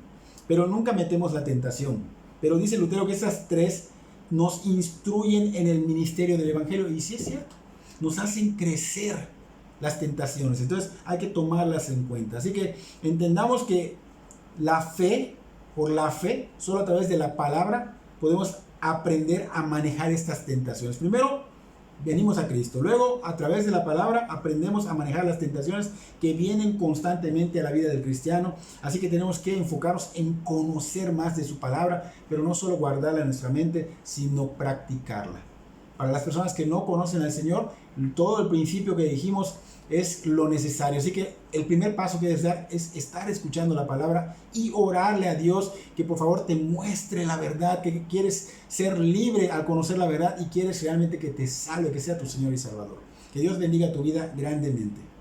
pero nunca metemos la tentación. Pero dice Lutero que esas 3 nos instruyen en el ministerio del Evangelio, y sí es cierto, nos hacen crecer. las tentaciones. Entonces hay que tomarlas en cuenta. Así que entendamos que la fe, por la fe, solo a través de la palabra podemos aprender a manejar estas tentaciones. Primero, venimos a Cristo. Luego, a través de la palabra, aprendemos a manejar las tentaciones que vienen constantemente a la vida del cristiano. Así que tenemos que enfocarnos en conocer más de su palabra, pero no solo guardarla en nuestra mente, sino practicarla. Para las personas que no conocen al Señor, todo el principio que dijimos es lo necesario. Así que el primer paso que debes dar es estar escuchando la palabra y orarle a Dios que por favor te muestre la verdad, que quieres ser libre al conocer la verdad y quieres realmente que te salve, que sea tu Señor y Salvador. Que Dios bendiga tu vida grandemente.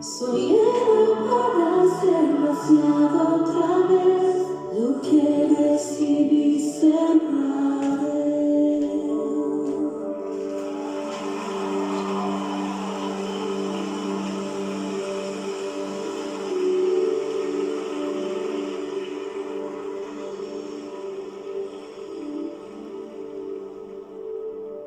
Soy para ser vaciado otra vez, lo que recibí será.